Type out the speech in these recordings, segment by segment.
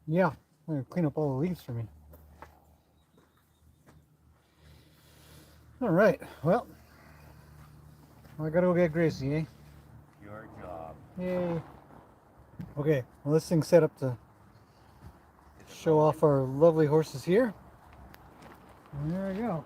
Yeah, I'm gonna clean up all the leaves for me. All right. Well, I gotta go get Gracie, eh? Your job. Yay. Okay. Well, this thing's set up to Is it show rolling? off our lovely horses here. And there we go.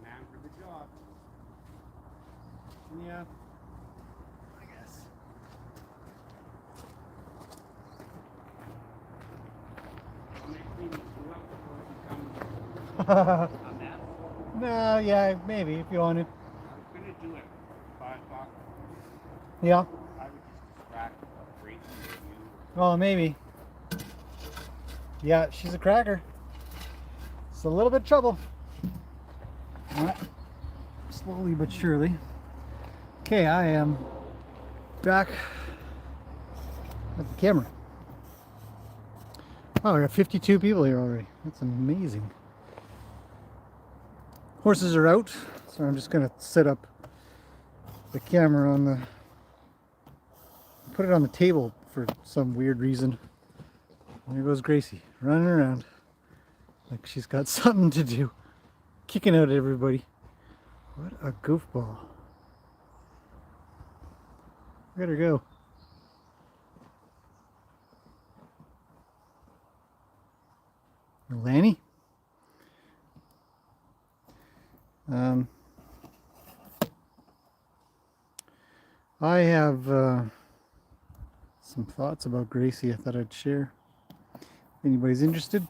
Man for the job. Yeah, I guess. How many cleanings you up before you become a man? No, yeah, maybe if you wanted. I was gonna do it 5 o'clock. Yeah. I would just distract Gracie with you. Oh, maybe. Yeah, she's a cracker. It's a little bit trouble. All right. Slowly but surely. Okay, I am back at the camera. Oh, we got 52 people here already. That's amazing. Horses are out, so I'm just gonna set up the camera on the, put it on the table for some weird reason. There goes Gracie, running around like she's got something to do, kicking out everybody. What a goofball. Look at her go. Lanny. I have some thoughts about Gracie I thought I'd share. Anybody's interested?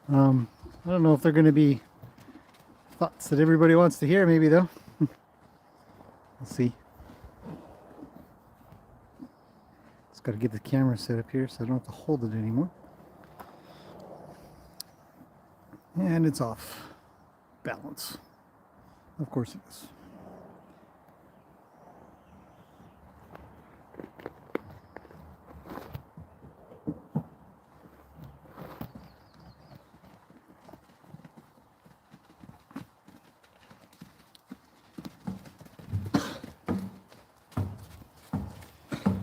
I don't know if they're going to be thoughts that everybody wants to hear, maybe though. We'll see. Just got to get the camera set up here so I don't have to hold it anymore. And it's off balance. Of course it is.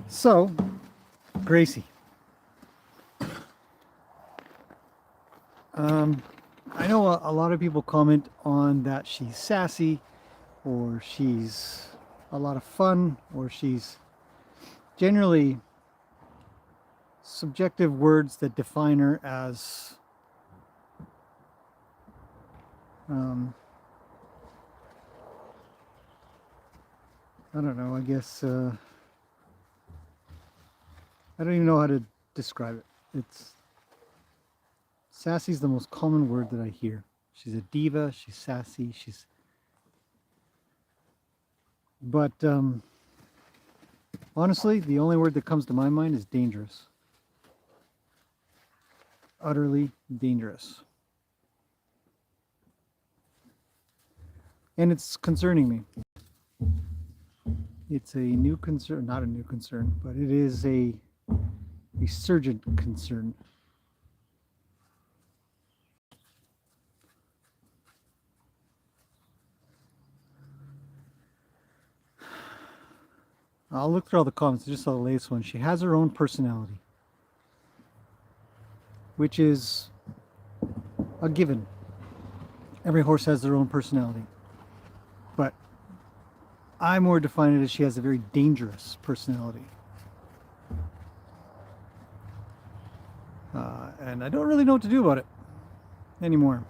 So, Gracie. I know a lot of people comment on that she's sassy, or she's a lot of fun, or she's generally subjective words that define her as I don't know, I guess I don't even know how to describe it. It's sassy is the most common word that I hear. She's a diva, she's sassy, she's... But honestly, the only word that comes to my mind is dangerous. Utterly dangerous. And it's concerning me. It's a new concern, not a new concern, but it is a resurgent concern. I'll look through all the comments. I just saw the latest one. She has her own personality, which is a given. Every horse has their own personality. But I more define it as she has a very dangerous personality. And I don't really know what to do about it anymore.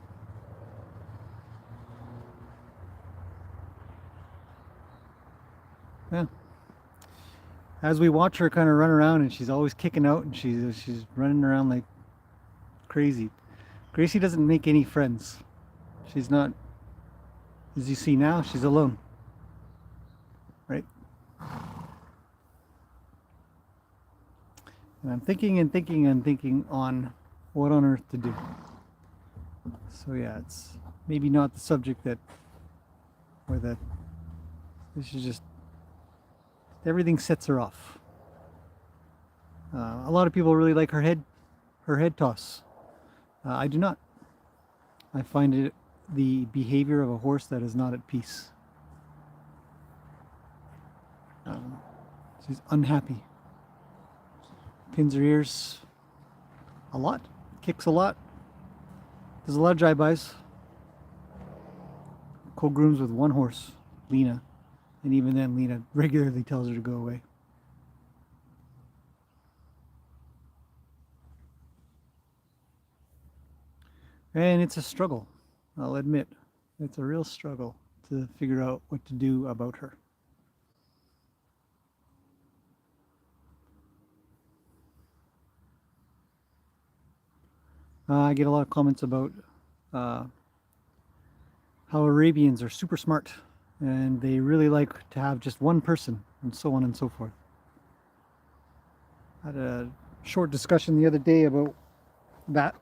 Yeah. As we watch her kind of run around, and she's always kicking out, and she's running around like crazy. Gracie doesn't make any friends. She's not, as you see now, she's alone. Right? And I'm thinking and thinking and thinking on what on earth to do. So yeah, it's maybe not the subject that, or that, this is just, everything sets her off. A lot of people really like her head toss. I do not. I find it the behavior of a horse that is not at peace. She's unhappy. Pins her ears a lot, kicks a lot. There's a lot of drive-bys. Co-grooms with one horse, Lena, And even then, Lena regularly tells her to go away. And it's a struggle, I'll admit. It's a real struggle to figure out what to do about her. I get a lot of comments about how Arabians are super smart and they really like to have just one person, and so on and so forth. I had a short discussion the other day about that.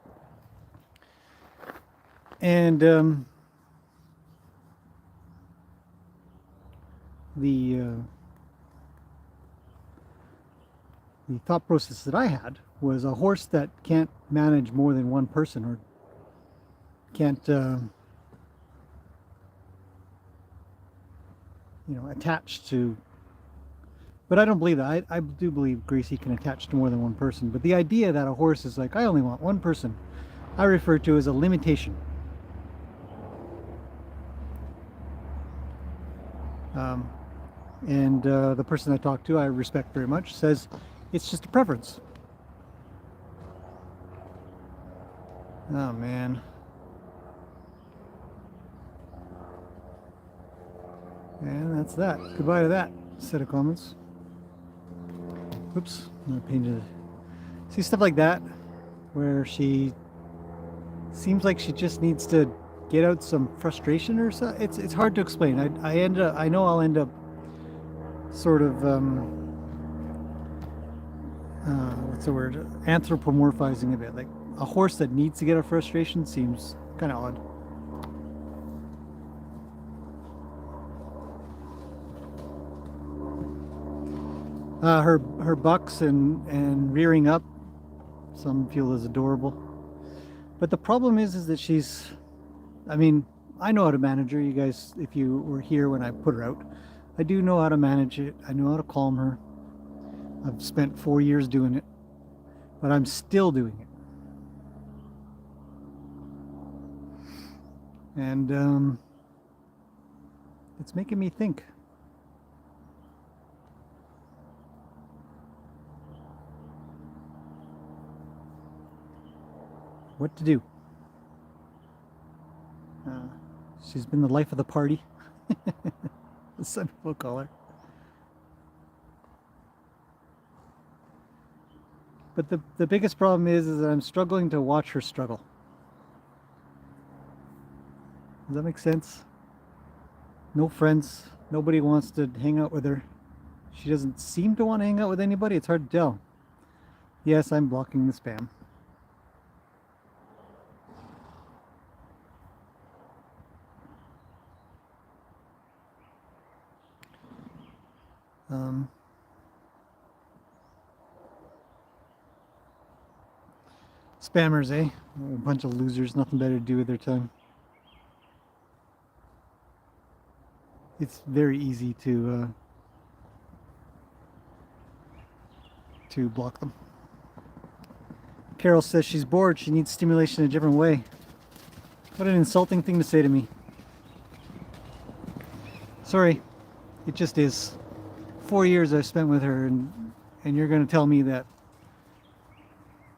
And the thought process that I had was a horse that can't manage more than one person, or can't you know, attach to. But I don't believe that. I do believe Gracie can attach to more than one person. But the idea that a horse is like, I only want one person, I refer to as a limitation. And the person I talk to, I respect very much, says it's just a preference. Oh man. And that's that. Goodbye to that set of comments. Oops, I painted. See, stuff like that, where she seems like she just needs to get out some frustration or so. It's hard to explain. I know I'll end up sort of what's the word? Anthropomorphizing a bit. Like a horse that needs to get a frustration seems kind of odd. Her bucks and rearing up, some feel is adorable. But the problem is that she's, I mean, I know how to manage her. You guys, if you were here when I put her out, I do know how to manage it. I know how to calm her. I've spent 4 years doing it, but I'm still doing it. And it's making me think. What to do. She's been the life of the party. Some people call her. But the biggest problem is that I'm struggling to watch her struggle. Does that make sense? No friends. Nobody wants to hang out with her. She doesn't seem to want to hang out with anybody. It's hard to tell. Yes, I'm blocking the spam. Spammers, eh? A bunch of losers, nothing better to do with their time. It's very easy to block them. Carol says she's bored, she needs stimulation in a different way. What an insulting thing to say to me. Sorry, it just is. 4 years I've spent with her, and you're going to tell me that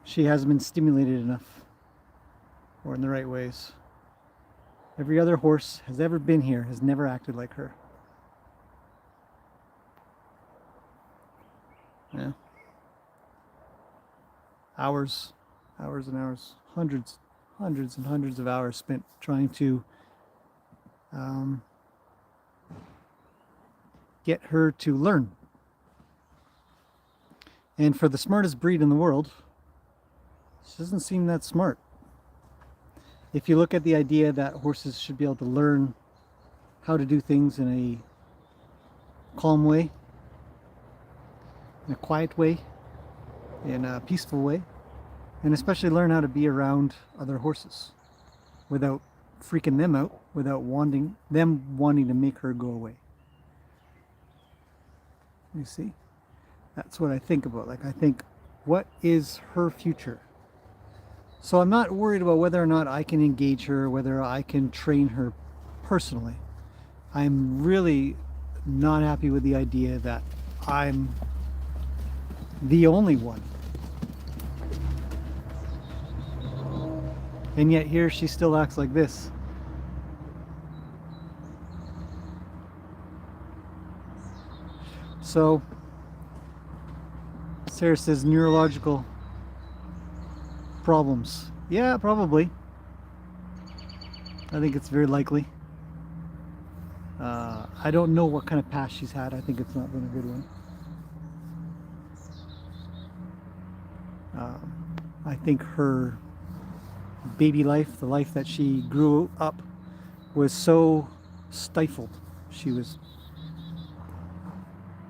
she hasn't been stimulated enough or in the right ways. Every other horse has ever been here has never acted like her. Yeah. Hours and hours, hundreds and hundreds of hours spent trying to get her to learn. And for the smartest breed in the world, she doesn't seem that smart. If you look at the idea that horses should be able to learn how to do things in a calm way, in a quiet way, in a peaceful way, and especially learn how to be around other horses without freaking them out, without wanting to make her go away. You see? That's what I think about. Like, I think, what is her future? So I'm not worried about whether or not I can engage her, whether I can train her personally. I'm really not happy with the idea that I'm the only one. And yet here she still acts like this. So Sarah says neurological problems. Yeah, probably. I think it's very likely. I don't know what kind of past she's had. I think it's not been a good one. I think her baby life, the life that she grew up, was so stifled. She was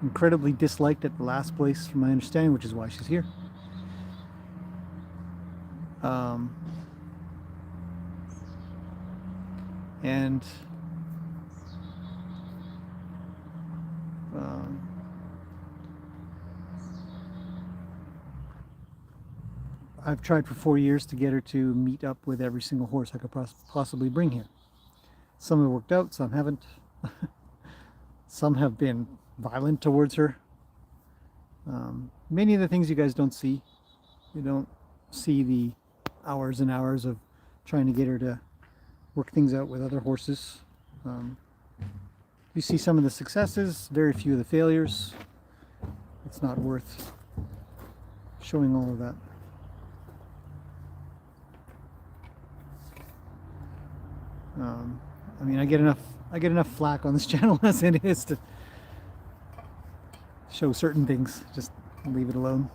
incredibly disliked at the last place, from my understanding, which is why she's here. And I've tried for 4 years to get her to meet up with every single horse I could possibly bring here. Some have worked out, some haven't. Some have been violent towards her. Many of the things you guys don't see. You don't see the hours and hours of trying to get her to work things out with other horses. You see some of the successes, very few of the failures. It's not worth showing all of that. I mean, I get enough flack on this channel as it is to show certain things. Just leave it alone.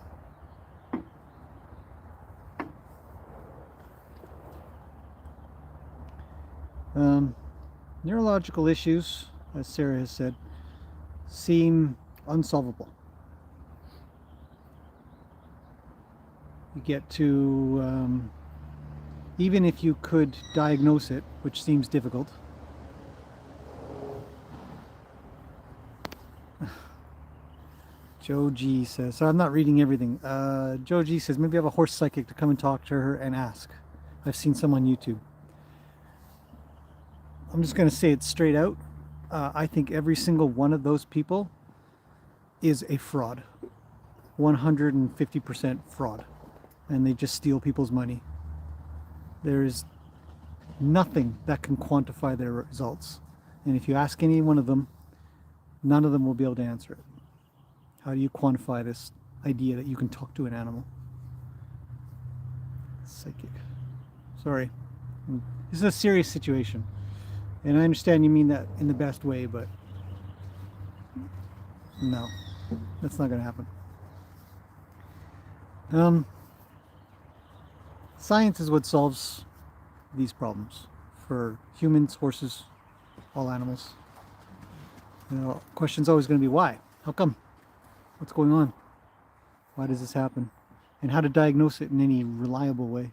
Neurological issues, as Sarah has said, seem unsolvable. You get to, even if you could diagnose it, which seems difficult. Joe G says, so I'm not reading everything. Joe G says, maybe have a horse psychic to come and talk to her and ask. I've seen some on YouTube. I'm just going to say it straight out. I think every single one of those people is a fraud. 150% fraud. And they just steal people's money. There is nothing that can quantify their results. And if you ask any one of them, none of them will be able to answer it. How do you quantify this idea that you can talk to an animal? Psychic. Sorry. This is a serious situation. And I understand you mean that in the best way, but no, that's not going to happen. Science is what solves these problems for humans, horses, all animals. You know, question's always going to be why? How come? What's going on? Why does this happen? And how to diagnose it in any reliable way.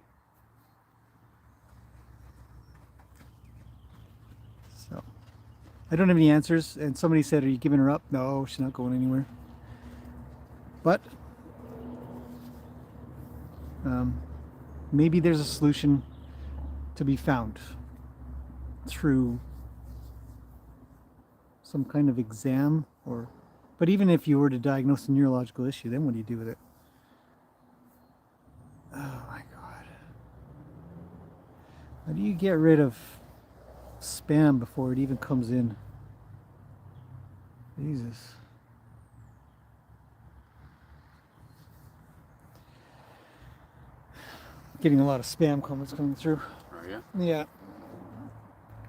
So, I don't have any answers. And somebody said, are you giving her up? No, she's not going anywhere. But maybe there's a solution to be found through some kind of exam, or but even if you were to diagnose a neurological issue, then what do you do with it? Oh my God. How do you get rid of spam before it even comes in? Jesus. Getting a lot of spam comments coming through. Are you? Yeah.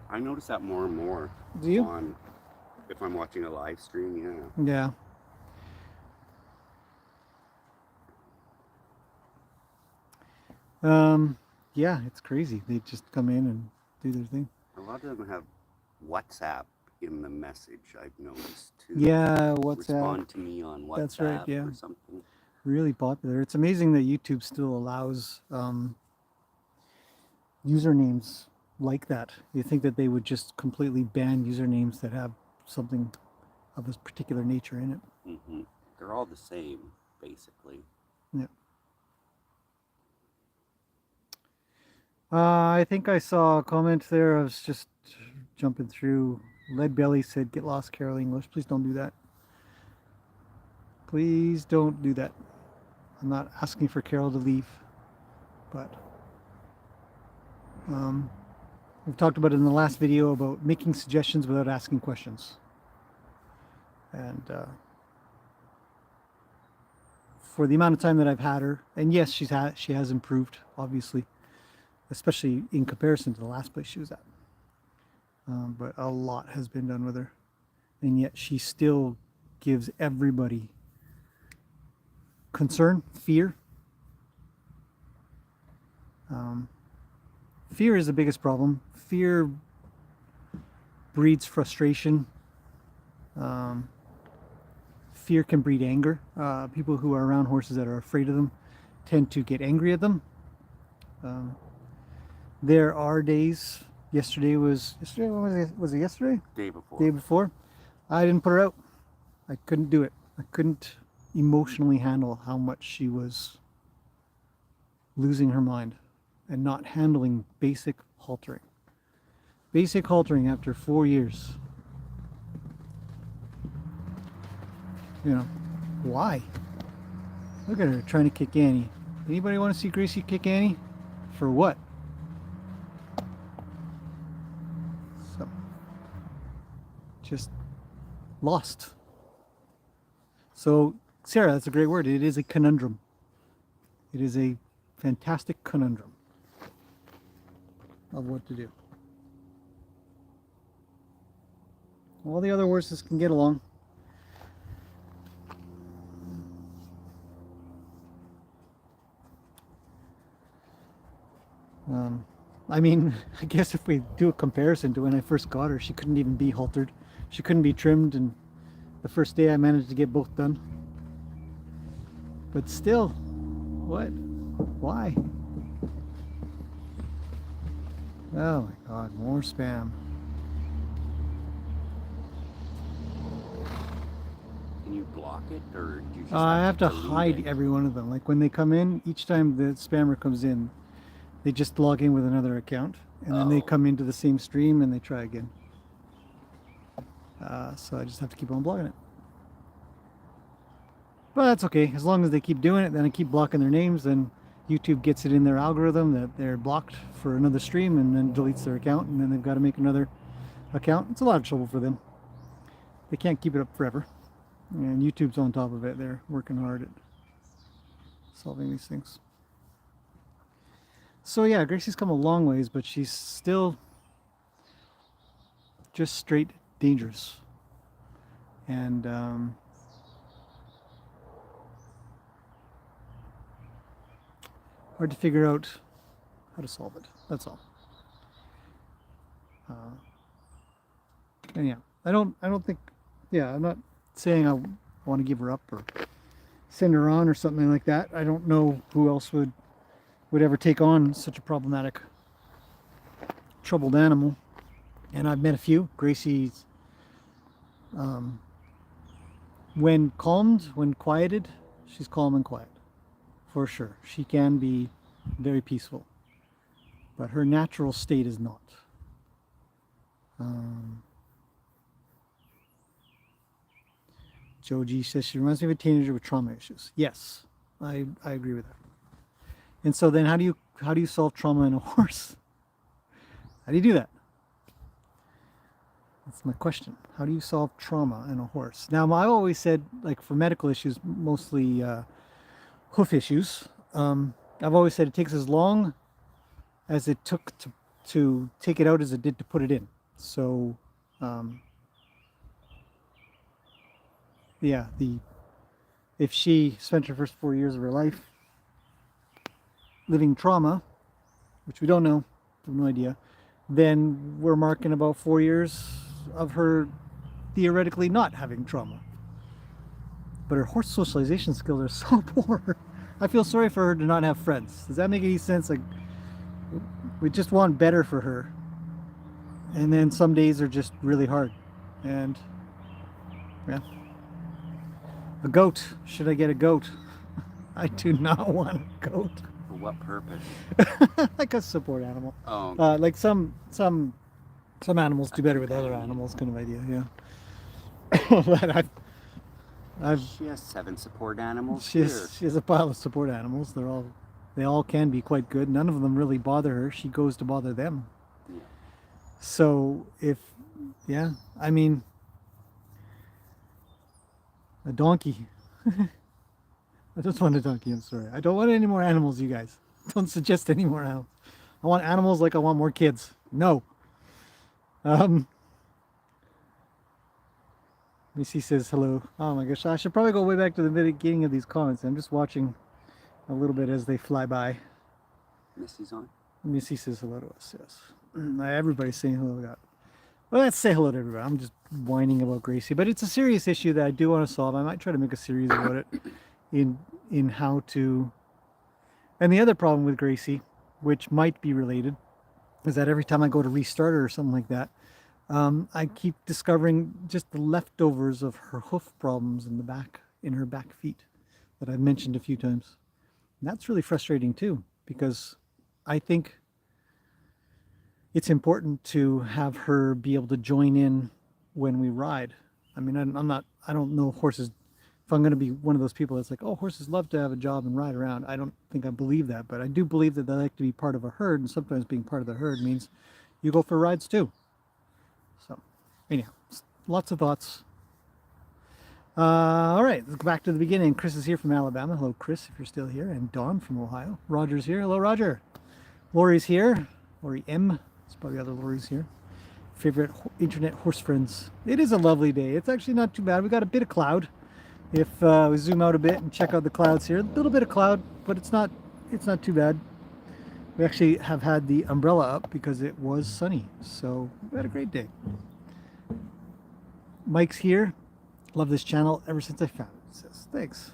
I notice that more and more. Do you? If I'm watching a live stream, yeah. Yeah. Yeah, it's crazy. They just come in and do their thing. A lot of them have WhatsApp in the message, I've noticed too. Yeah, WhatsApp. Respond to me on WhatsApp. That's right, yeah. Or something. Really popular. It's amazing that YouTube still allows usernames like that. You think that they would just completely ban usernames that have something of this particular nature in it. Mm-hmm. They're all the same, basically. Yeah. I think I saw a comment there. I was just jumping through Lead Belly said, "Get lost, Carol English." Please don't do that. Please don't do that. I'm not asking for Carol to leave, but we've talked about it in the last video about making suggestions without asking questions. And for the amount of time that I've had her, and yes, she has improved, obviously, especially in comparison to the last place she was at. But a lot has been done with her, and yet she still gives everybody concern, fear. Fear is the biggest problem. Fear breeds frustration. Fear can breed anger. People who are around horses that are afraid of them tend to get angry at them. There are days. Yesterday? Was it yesterday? Day before. Day before. I didn't put her out. I couldn't do it. I couldn't emotionally handle how much she was losing her mind and not handling basic haltering. Basic haltering after 4 years. You know, why? Look at her trying to kick Annie. Anybody want to see Gracie kick Annie? For what? So, just lost. So, Sarah, that's a great word. It is a conundrum. It is a fantastic conundrum of what to do. All the other horses can get along. I mean, I guess if we do a comparison to when I first got her, she couldn't even be haltered. She couldn't be trimmed, and the first day I managed to get both done. But still, what? Why? Oh my God, more spam. Can you block it, or do you just I have to delete hide it? every one of them. Like when they come in, each time the spammer comes in, they just log in with another account, and then they Oh. come into the same stream and they try again. So I just have to keep on blocking it. But that's okay. As long as they keep doing it, then I keep blocking their names, then YouTube gets it in their algorithm that they're blocked for another stream, and then deletes their account, and then they've got to make another account. It's a lot of trouble for them. They can't keep it up forever. And YouTube's on top of it. They're working hard at solving these things. So yeah, Gracie's come a long ways, but she's still just straight dangerous. And hard to figure out how to solve it. That's all. And yeah, I don't think, yeah, I'm not saying I want to give her up or send her on or something like that. I don't know who else would ever take on such a problematic, troubled animal. And I've met a few. Gracie's, when calmed, when quieted, she's calm and quiet, for sure. She can be very peaceful, but her natural state is not. Joe G says she reminds me of a teenager with trauma issues. Yes, I agree with that. And so then how do you solve trauma in a horse? How do you do that? That's my question. How do you solve trauma in a horse? Now, I've always said, like for medical issues, mostly hoof issues, I've always said it takes as long as it took to take it out as it did to put it in. So, yeah, if she spent her first 4 years of her life living trauma, which we don't know, have no idea, then we're marking about 4 years of her theoretically not having trauma. But her horse socialization skills are so poor. I feel sorry for her to not have friends. Does that make any sense? Like, we just want better for her. And then some days are just really hard. And, yeah. A goat. Should I get a goat? I do not want a goat. For what purpose? Like a support animal. Oh, Like some Some animals do better with other animals, kind of idea, yeah. But She has 7 support animals she here. has a pile of support animals. They all can be quite good. None of them really bother her. She goes to bother them. Yeah. So yeah, I mean, a donkey. I just want a donkey, I'm sorry. I don't want any more animals, you guys. Don't suggest any more animals. I want animals like I want more kids. No. Missy says hello. Oh my gosh, I should probably go way back to the beginning of these comments. I'm just watching a little bit as they fly by. Missy's on. Missy says hello to us, yes. Everybody's saying hello. Well, let's say hello to everybody. I'm just whining about Gracie, but it's a serious issue that I do want to solve. I might try to make a series about it in how to. And the other problem with Gracie, which might be related, is that every time I go to restart her or something like that, I keep discovering just the leftovers of her hoof problems in her back feet that I've mentioned a few times. And that's really frustrating too, because I think it's important to have her be able to join in when we ride. I mean, I don't know horses. If I'm going to be one of those people that's like, oh, horses love to have a job and ride around. I don't think I believe that, but I do believe that they like to be part of a herd, and sometimes being part of the herd means you go for rides too. So, anyhow, lots of thoughts. All right, let's go back to the beginning. Chris is here from Alabama. Hello, Chris, if you're still here. And Dawn from Ohio. Roger's here. Hello, Roger. Lori's here. Lori M. There's probably other Loris here. Favorite internet horse friends. It is a lovely day. It's actually not too bad. We got a bit of cloud. If we zoom out a bit and check out the clouds here, a little bit of cloud, but it's not too bad. We actually have had the umbrella up because it was sunny, so we had a great day. Mike's here. Love this channel ever since I found it. Says thanks.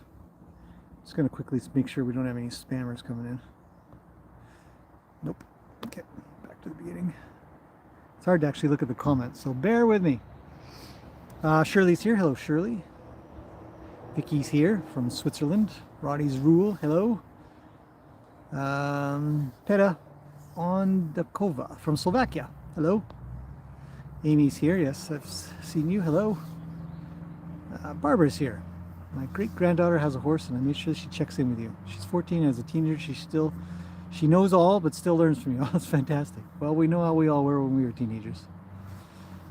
Just gonna quickly make sure we don't have any spammers coming in. Nope. Okay, back to the beginning. It's hard to actually look at the comments, so bear with me. Shirley's here. Hello, Shirley. Vicky's here from Switzerland. Roddy's Rule. Hello. Peta Ondakova from Slovakia. Hello. Amy's here. Yes, I've seen you. Hello. Barbara's here. My great-granddaughter has a horse, and I made sure she checks in with you. She's 14. As a teenager, she knows all, but still learns from you. Oh, that's fantastic. Well, we know how we all were when we were teenagers.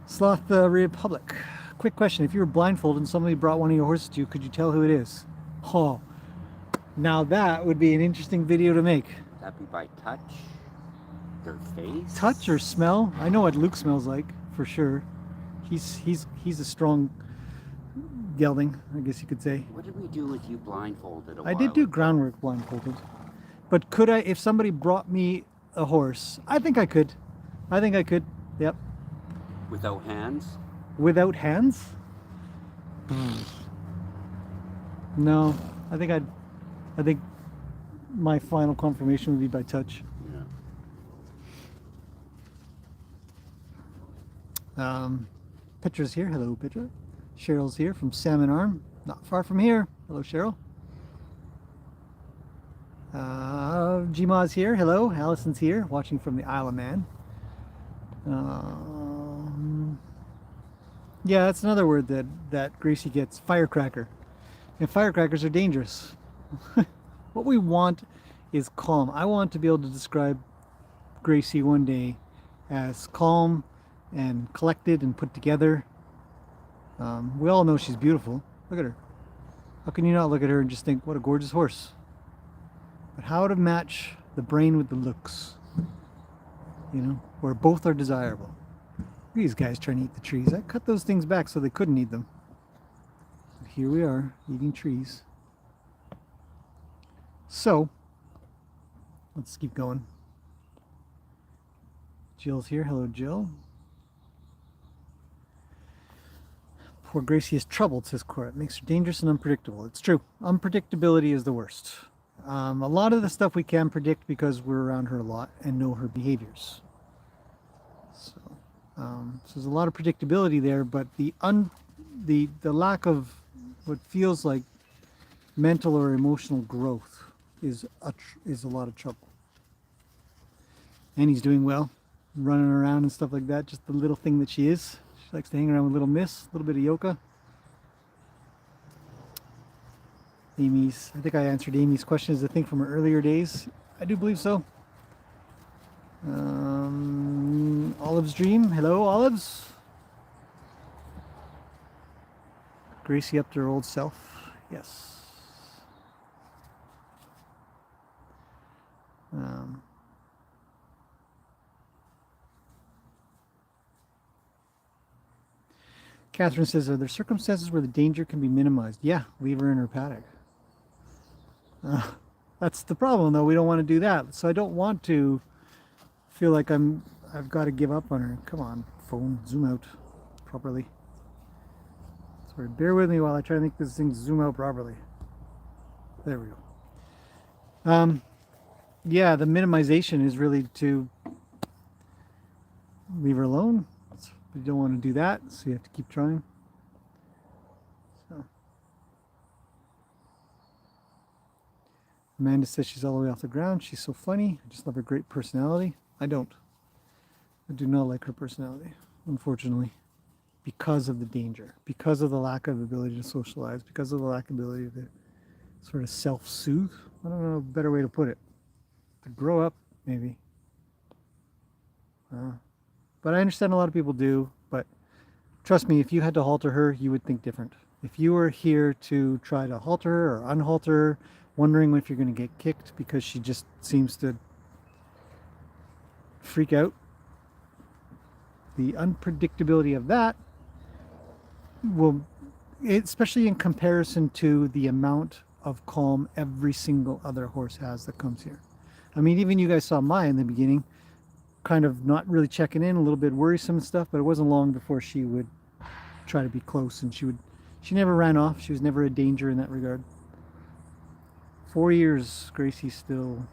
Sloth Republic. Quick question. If you were blindfolded and somebody brought one of your horses to you, could you tell who it is? Oh, now that would be an interesting video to make. Would that be by touch? Their face? Touch or smell? I know what Luke smells like, for sure. He's a strong gelding, I guess you could say. What did we do with you blindfolded? I did do groundwork blindfolded. But could I, if somebody brought me a horse? I think I could. Yep. Without hands? Without hands? No. I think my final confirmation would be by touch. Yeah. Petra's here. Hello, Petra. Cheryl's here from Salmon Arm. Not far from here. Hello, Cheryl. Gma's here. Hello. Allison's here, watching from the Isle of Man. Yeah, that's another word that Gracie gets. Firecracker. And firecrackers are dangerous. What we want is calm. I want to be able to describe Gracie one day as calm and collected and put together. We all know she's beautiful. Look at her. How can you not look at her and just think, what a gorgeous horse? But how to match the brain with the looks, you know, where both are desirable. These guys trying to eat the trees. I cut those things back so they couldn't eat them. But here we are, eating trees. So, let's keep going. Jill's here. Hello, Jill. Poor Gracie is troubled, says Cora. It makes her dangerous and unpredictable. It's true. Unpredictability is the worst. A lot of the stuff we can predict because we're around her a lot and know her behaviors. So there's a lot of predictability there, but the lack of what feels like mental or emotional growth is a lot of trouble. And he's doing well. running around and stuff like that. Just the little thing that she is. She likes to hang around with little miss, a little bit of Yoka. I think I answered Amy's question. Is the thing from her earlier days? I do believe so. Olive's dream. Hello, Olives. Gracie up to her old self. Yes. Catherine says, are there circumstances where the danger can be minimized? Yeah, leave her in her paddock. That's the problem, though. We don't want to do that. So I don't want to feel like I've got to give up on her. Come on, phone, zoom out properly. Sorry, bear with me while I try to make this thing zoom out properly. There we go. Yeah, the minimization is really to leave her alone. You don't want to do that, so you have to keep trying. So Amanda says she's all the way off the ground. She's so funny. I just love her great personality. I don't. I do not like her personality, unfortunately, because of the danger, because of the lack of ability to socialize, because of the lack of ability to sort of self-soothe. I don't know a better way to put it. To grow up, maybe. But I understand a lot of people do, but trust me, if you had to halter her, you would think different. If you were here to try to halter her or unhalter her, wondering if you're going to get kicked because she just seems to freak out, the unpredictability of that will, especially in comparison to the amount of calm every single other horse has that comes here. I mean, even you guys saw Maya in the beginning, kind of not really checking in, a little bit worrisome and stuff, but it wasn't long before she would try to be close, and she never ran off. She was never a danger in that regard. 4 years, Gracie still.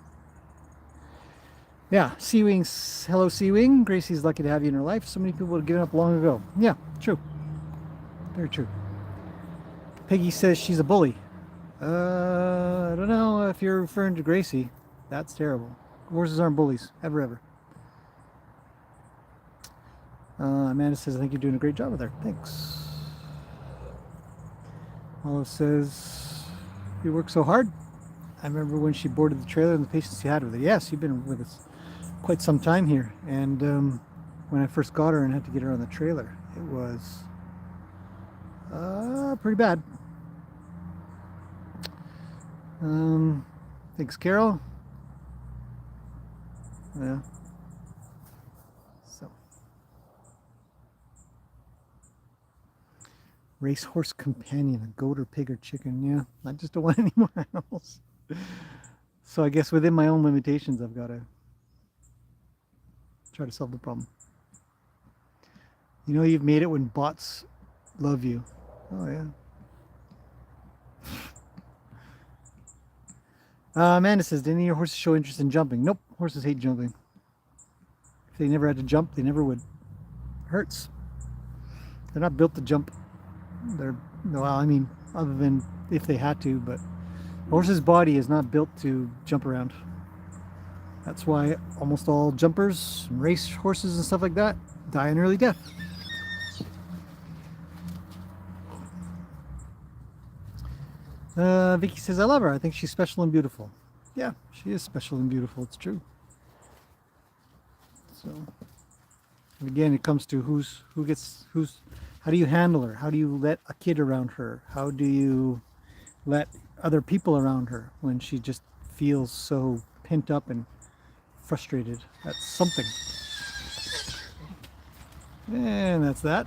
Yeah, Sea Wings. Hello, Sea Wing. Gracie's lucky to have you in her life. So many people have given up long ago. Yeah, true. Very true. Peggy says she's a bully. I don't know if you're referring to Gracie. That's terrible. Horses aren't bullies, ever. Amanda says, I think you're doing a great job with her. Thanks. Olive says, you work so hard. I remember when she boarded the trailer and the patience you had with her. Yes, you've been with us quite some time here. And when I first got her and had to get her on the trailer, it was pretty bad. Thanks, Carol. Yeah. So. Racehorse companion, a goat or pig or chicken. Yeah, I just don't want any more animals. So I guess within my own limitations, I've got to try to solve the problem. You know, you've made it when bots love you. Oh, yeah. Amanda says, did any of your horses show interest in jumping? Nope, horses hate jumping. If they never had to jump, they never would. Hurts. They're not built to jump. Well, I mean, other than if they had to, but a horse's body is not built to jump around. That's why almost all jumpers, race horses and stuff like that, die an early death. Vicky says, I love her. I think she's special and beautiful. Yeah, she is special and beautiful. It's true. So, and again, it comes to how do you handle her? How do you let a kid around her? How do you let other people around her when she just feels so pent up and frustrated? That's something. And that's that.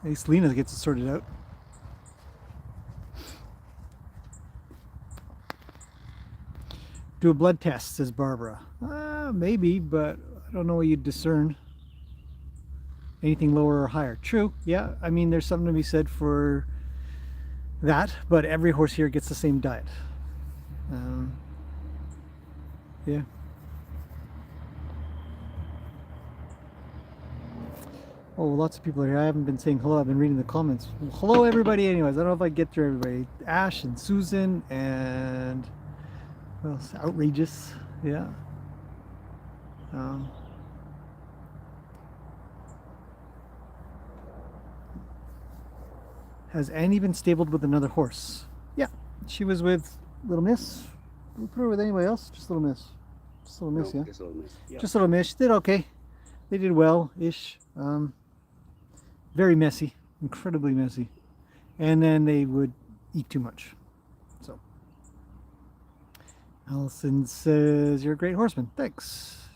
At least Lena gets it sorted out. Do a blood test, says Barbara. Maybe, but I don't know what you'd discern. Anything lower or higher. True, yeah. I mean, there's something to be said for that, but every horse here gets the same diet. Yeah. Oh, lots of people are here. I haven't been saying hello. I've been reading the comments. Well, hello, everybody. Anyways, I don't know if I get through everybody. Ash and Susan and... well, it's outrageous. Yeah. Has Annie been stabled with another horse? Yeah, she was with Little Miss. We put her with anybody else? Just Little Miss. Just Little Miss, No, yeah. just a little miss. Yeah. Just Little Miss. She did okay. They did well-ish. Very messy, incredibly messy, and then they would eat too much. So, Allison says you're a great horseman. Thanks.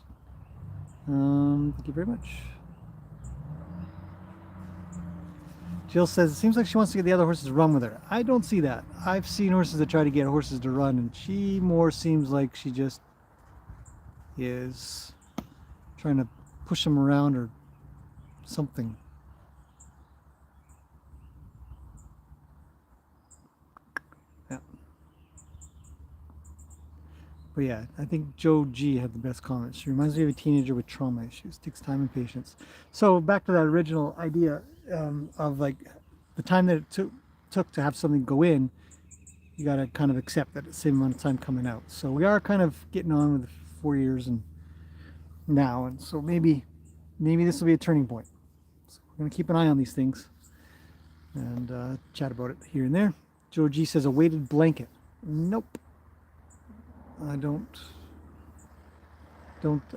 Thank you very much. Jill says it seems like she wants to get the other horses to run with her. I don't see that. I've seen horses that try to get horses to run, and she more seems like she just is trying to push them around or something. Yeah. But yeah, I think Joe G had the best comments. She reminds me of a teenager with trauma issues. Takes time and patience. So back to that original idea of like the time that it took to have something go in, you got to kind of accept that it's the same amount of time coming out. So we are kind of getting on with 4 years and now, and so maybe this will be a turning point. So we're gonna keep an eye on these things and chat about it here and there. Joe G says a weighted blanket. Nope. I don't.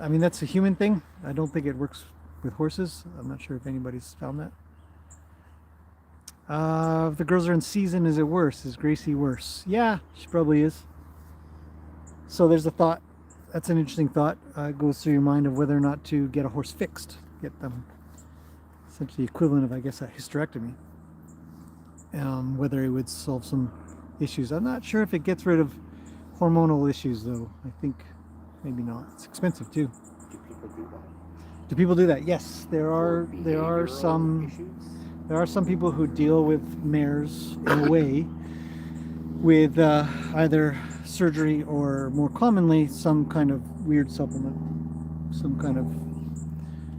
I mean, that's a human thing. I don't think it works with horses. I'm not sure if anybody's found that. If the girls are in season, is it worse? Is Gracie worse? Yeah, she probably is. So there's a thought. That's an interesting thought. It goes through your mind of whether or not to get a horse fixed. Get them essentially equivalent of, I guess, a hysterectomy. Whether it would solve some issues. I'm not sure if it gets rid of hormonal issues, though. I think maybe not. It's expensive too. Do people do that? Do people do that? Yes, there are Behavioral some issues? there are some people who deal with mares in a way with either surgery or more commonly some kind of weird supplement, some kind of.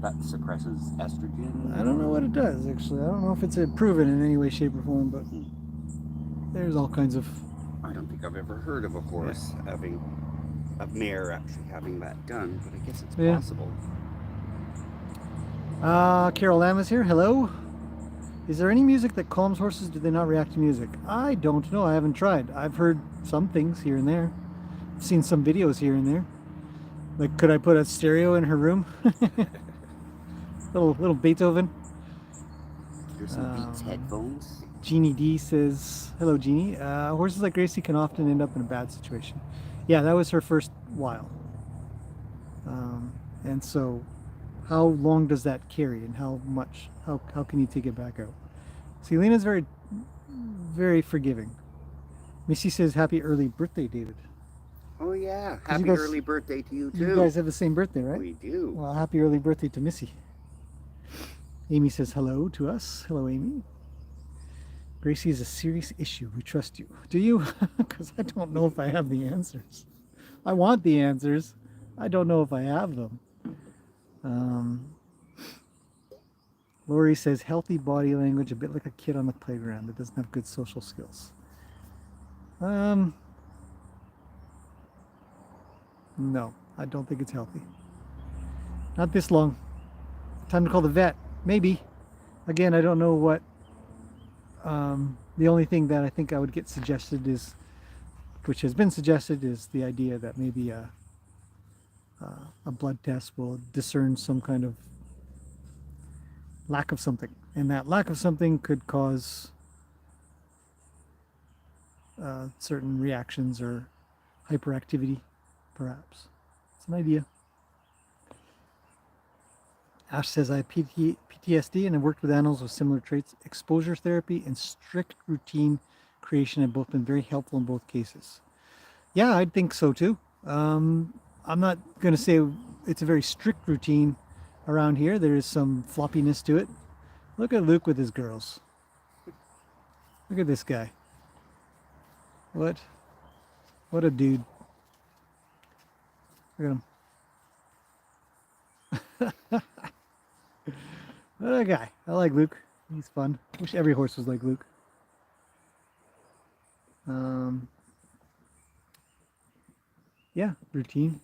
That suppresses estrogen? I don't know what it does actually. I don't know if it's proven in any way, shape, or form, but there's all kinds of. I don't think I've ever heard of a horse having a mare actually having that done, but I guess it's possible. Carol Lamb is here. Hello. Is there any music that calms horses? Do they not react to music? I don't know. I haven't tried. I've heard some things here and there. I've seen some videos here and there. Like, could I put a stereo in her room? little Beethoven. There's some Beats headphones. Jeannie D says, hello Jeannie. Horses like Gracie can often end up in a bad situation. Yeah, that was her first while. And so how long does that carry and how much, how can you take it back out? Selena's very, very forgiving. Missy says, happy early birthday, David. Oh yeah, happy early birthday to you too. You guys have the same birthday, right? We do. Well, happy early birthday to Missy. Amy says hello to us. Hello, Amy. Gracie is a serious issue. We trust you. Do you? Because I don't know if I have the answers. I want the answers. I don't know if I have them. Lori says healthy body language, a bit like a kid on the playground that doesn't have good social skills. No, I don't think it's healthy. Not this long. Time to call the vet. Maybe. Again, I don't know what. The only thing that I think I would get suggested is, which has been suggested, is the idea that maybe a blood test will discern some kind of lack of something, and that lack of something could cause certain reactions or hyperactivity, perhaps. It's an idea. Ash says, I have PTSD and have worked with animals with similar traits. Exposure therapy and strict routine creation have both been very helpful in both cases. Yeah, I think so too. I'm not going to say it's a very strict routine around here. There is some floppiness to it. Look at Luke with his girls. Look at this guy. What a dude. Look at him. What a guy. I like Luke. He's fun. Wish every horse was like Luke. Yeah, routine.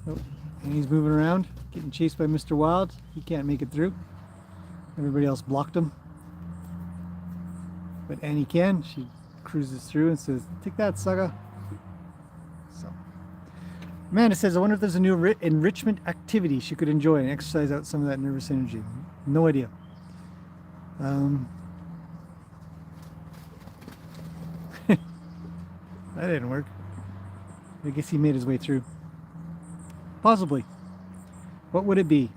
Oh, and he's moving around, getting chased by Mr. Wild. He can't make it through. Everybody else blocked him. But Annie can. She cruises through and says, "Take that, Saga." So, Amanda says, "I wonder if there's a new enrichment activity she could enjoy and exercise out some of that nervous energy." No idea. That didn't work. I guess he made his way through. Possibly. What would it be?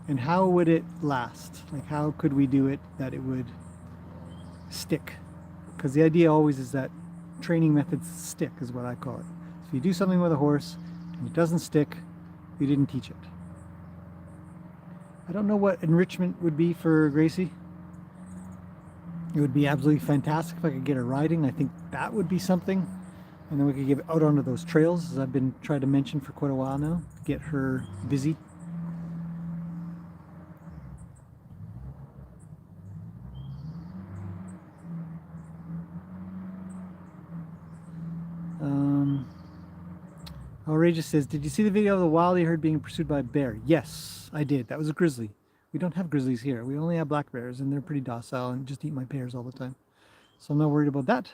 And how would it last? Like, how could we do it that it would stick? Because the idea always is that training methods stick, is what I call it. So if you do something with a horse and it doesn't stick, you didn't teach it. I don't know what enrichment would be for Gracie. It would be absolutely fantastic if I could get her riding. I think that would be something. And then we could get out onto those trails, as I've been trying to mention for quite a while now. Get her busy. Outrageous says, "Did you see the video of the wild you heard being pursued by a bear?" Yes, I did. That was a grizzly. We don't have grizzlies here. We only have black bears, and they're pretty docile and just eat my pears all the time. So I'm not worried about that.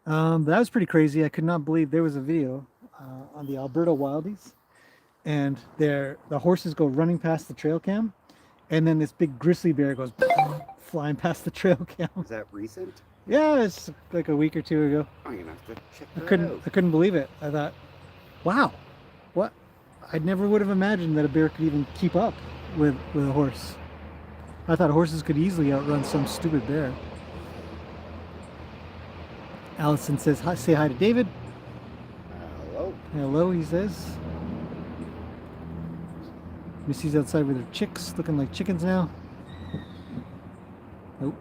But that was pretty crazy. I could not believe there was a video on the Alberta Wildies, and the horses go running past the trail cam, and then this big grizzly bear goes flying past the trail cam. Is that recent? Yeah, it's like a week or two ago. I'm gonna have to check that out. I couldn't believe it. I thought, wow, what? I never would have imagined that a bear could even keep up with a horse. I thought horses could easily outrun some stupid bear. Allison says, "Hi, say hi to David." Hello. Hello, he says. Missy's outside with her chicks, looking like chickens now. Nope.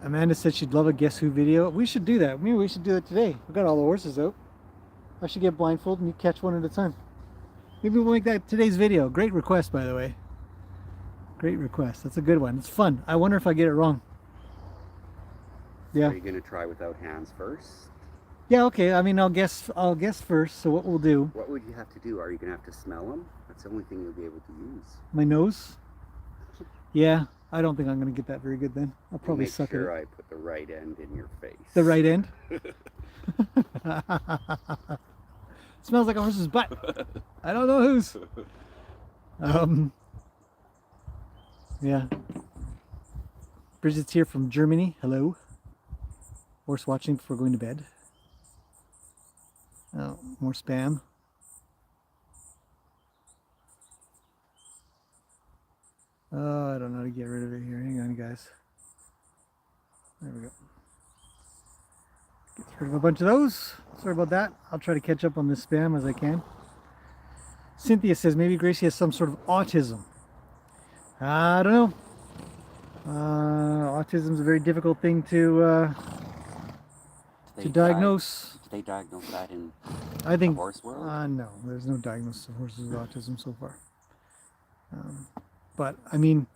Amanda said she'd love a Guess Who video. We should do that. Maybe we should do it today. We've got all the horses out. I should get blindfolded and you catch one at a time. Maybe we'll make that today's video. Great request, by the way. Great request. That's a good one. It's fun. I wonder if I get it wrong. Yeah. Are you gonna try without hands first? Yeah, okay. I mean, I'll guess first. So what we'll do? What would you have to do? Are you gonna have to smell them? That's the only thing you'll be able to use. My nose? Yeah, I don't think I'm gonna get that very good then. I'll probably Make suck sure it. I put the right end in your face. The right end? Smells like a horse's butt. I don't know whose. Yeah. Bridget's here from Germany. Hello. Horse watching before going to bed. Oh, more spam. Oh, I don't know how to get rid of it here. Hang on, guys. There we go. Get rid of a bunch of those. Sorry about that. I'll try to catch up on this spam as I can. Cynthia says maybe Gracie has some sort of autism. I don't know. Autism is a very difficult thing to diagnose. Did they diagnose that in I think, the horse world? No, there's no diagnosis of horses with autism so far. But I mean,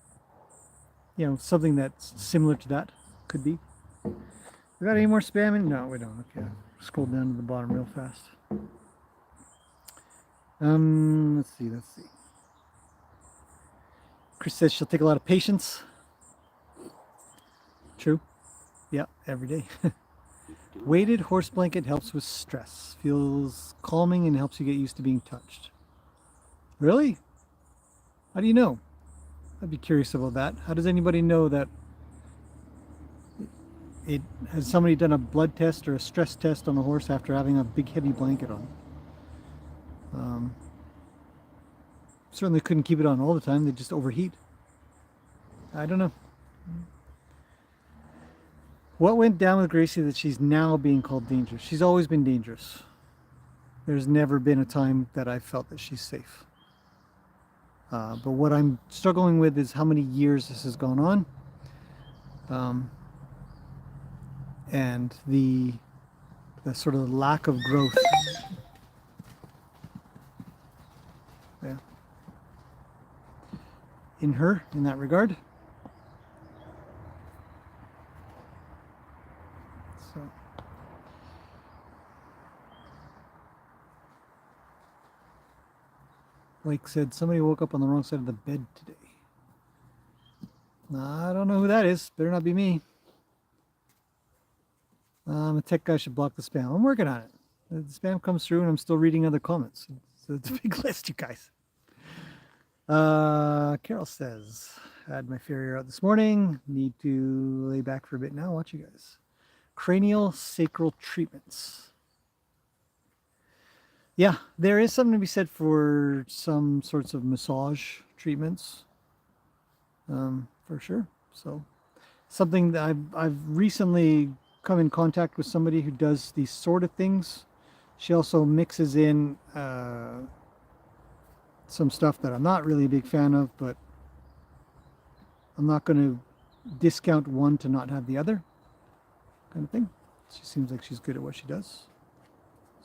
you know, something that's similar to that could be. We got any more spam in? No, we don't. Okay, scroll down to the bottom real fast. Let's see. Chris says she'll take a lot of patience. True. Yeah, every day. Weighted horse blanket helps with stress. Feels calming and helps you get used to being touched. Really? How do you know? I'd be curious about that. How does anybody know that it has somebody done a blood test or a stress test on a horse after having a big heavy blanket on? Certainly couldn't keep it on all the time. They just overheat. I don't know. What went down with Gracie that she's now being called dangerous? She's always been dangerous. There's never been a time that I felt that she's safe. But what I'm struggling with is how many years this has gone on. And the sort of lack of growth. Yeah. In her, in that regard. So. Like said, somebody woke up on the wrong side of the bed today. I don't know who that is. Better not be me. A tech guy should block the spam. I'm working on it. The spam comes through and I'm still reading other comments. So it's a big list, you guys. Carol says, had my farrier out this morning. Need to lay back for a bit now. Watch you guys. Cranial sacral treatments. Yeah, there is something to be said for some sorts of massage treatments, for sure. So, something that I've recently come in contact with somebody who does these sort of things. She also mixes in some stuff that I'm not really a big fan of, but I'm not going to discount one to not have the other, kind of thing. She seems like she's good at what she does.